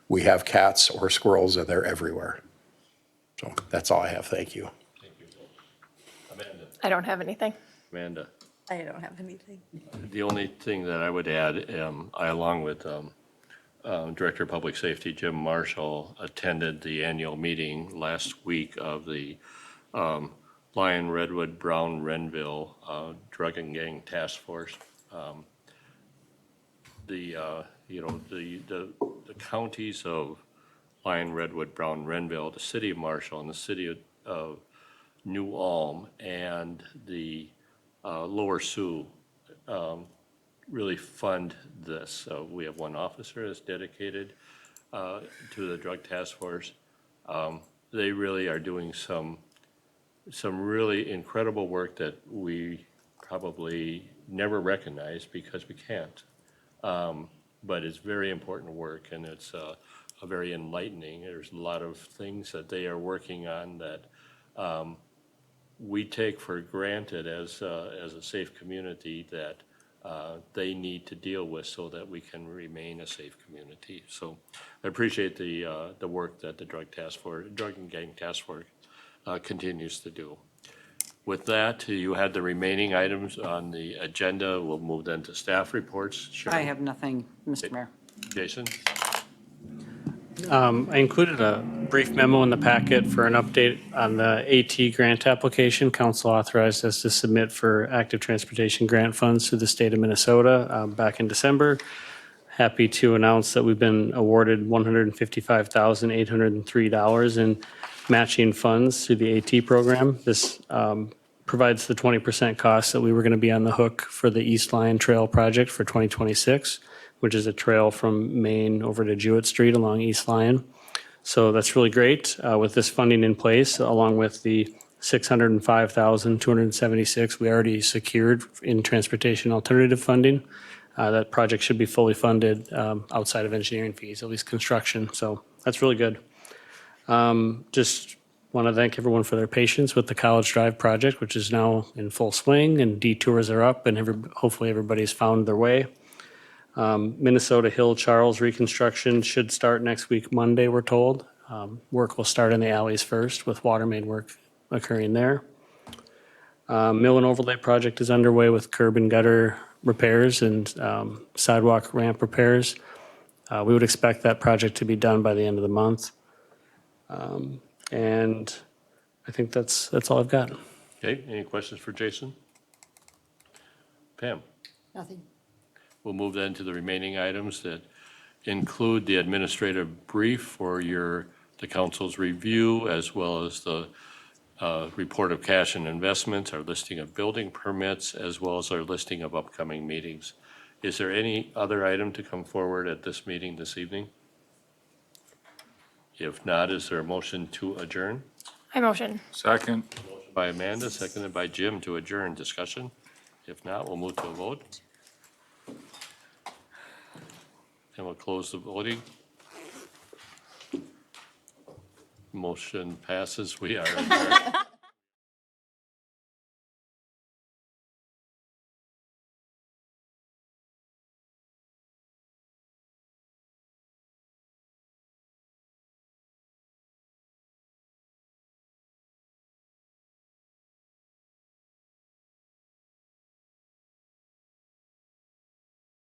we have cats or squirrels, and they're everywhere. So that's all I have. Thank you. I don't have anything. Amanda? I don't have anything. The only thing that I would add, I, along with Director of Public Safety Jim Marshall, attended the annual meeting last week of the Lyon, Redwood, Brown, Renville Drug and Gang Task Force. The counties of Lyon, Redwood, Brown, Renville, the city of Marshall, and the city of New Ulm, and the Lower Sioux really fund this. We have one officer that's dedicated to the drug task force. They really are doing some really incredible work that we probably never recognize because we can't. But it's very important work, and it's a very enlightening. There's a lot of things that they are working on that we take for granted as a safe community that they need to deal with so that we can remain a safe community. So I appreciate the work that the Drug and Gang Task Force continues to do. With that, you had the remaining items on the agenda. We'll move then to staff reports. I Sharon? have nothing, Mr. Mayor. Jason? I included a brief memo in the packet for an update on the AT grant application. Council authorized us to submit for active transportation grant funds to the state of Minnesota back in December. Happy to announce that we've been awarded $155,803 in matching funds through the AT program. This provides the 20% cost that we were going to be on the hook for the East Line Trail project for 2026, which is a trail from Main over to Jewett Street along East Lyon. So that's really great. With this funding in place, along with the $605,276 we already secured in transportation alternative funding, that project should be fully funded outside of engineering fees, at least construction. So that's really good. Just want to thank everyone for their patience with the College Drive project, which is now in full swing, and detours are up, and hopefully everybody's found their way. Minnesota Hill Charles reconstruction should start next week, Monday, we're told. Work will start in the alleys first, with water main work occurring there. Mill and overlay project is underway with curb and gutter repairs and sidewalk ramp repairs. We would expect that project to be done by the end of the month. And I think that's all I've got. Okay, any questions for Jason? Pam? Nothing. We'll move then to the remaining items that include the administrative brief for the council's review, as well as the report of cash and investments, our listing of building permits, as well as our listing of upcoming meetings. Is there any other item to come forward at this meeting this evening? If not, is there a motion to adjourn? I motion. Second. Motion by Amanda, seconded by Jim to adjourn. Discussion? If not, we'll move to a vote. And we'll close the voting. Motion passes. We are adjourned.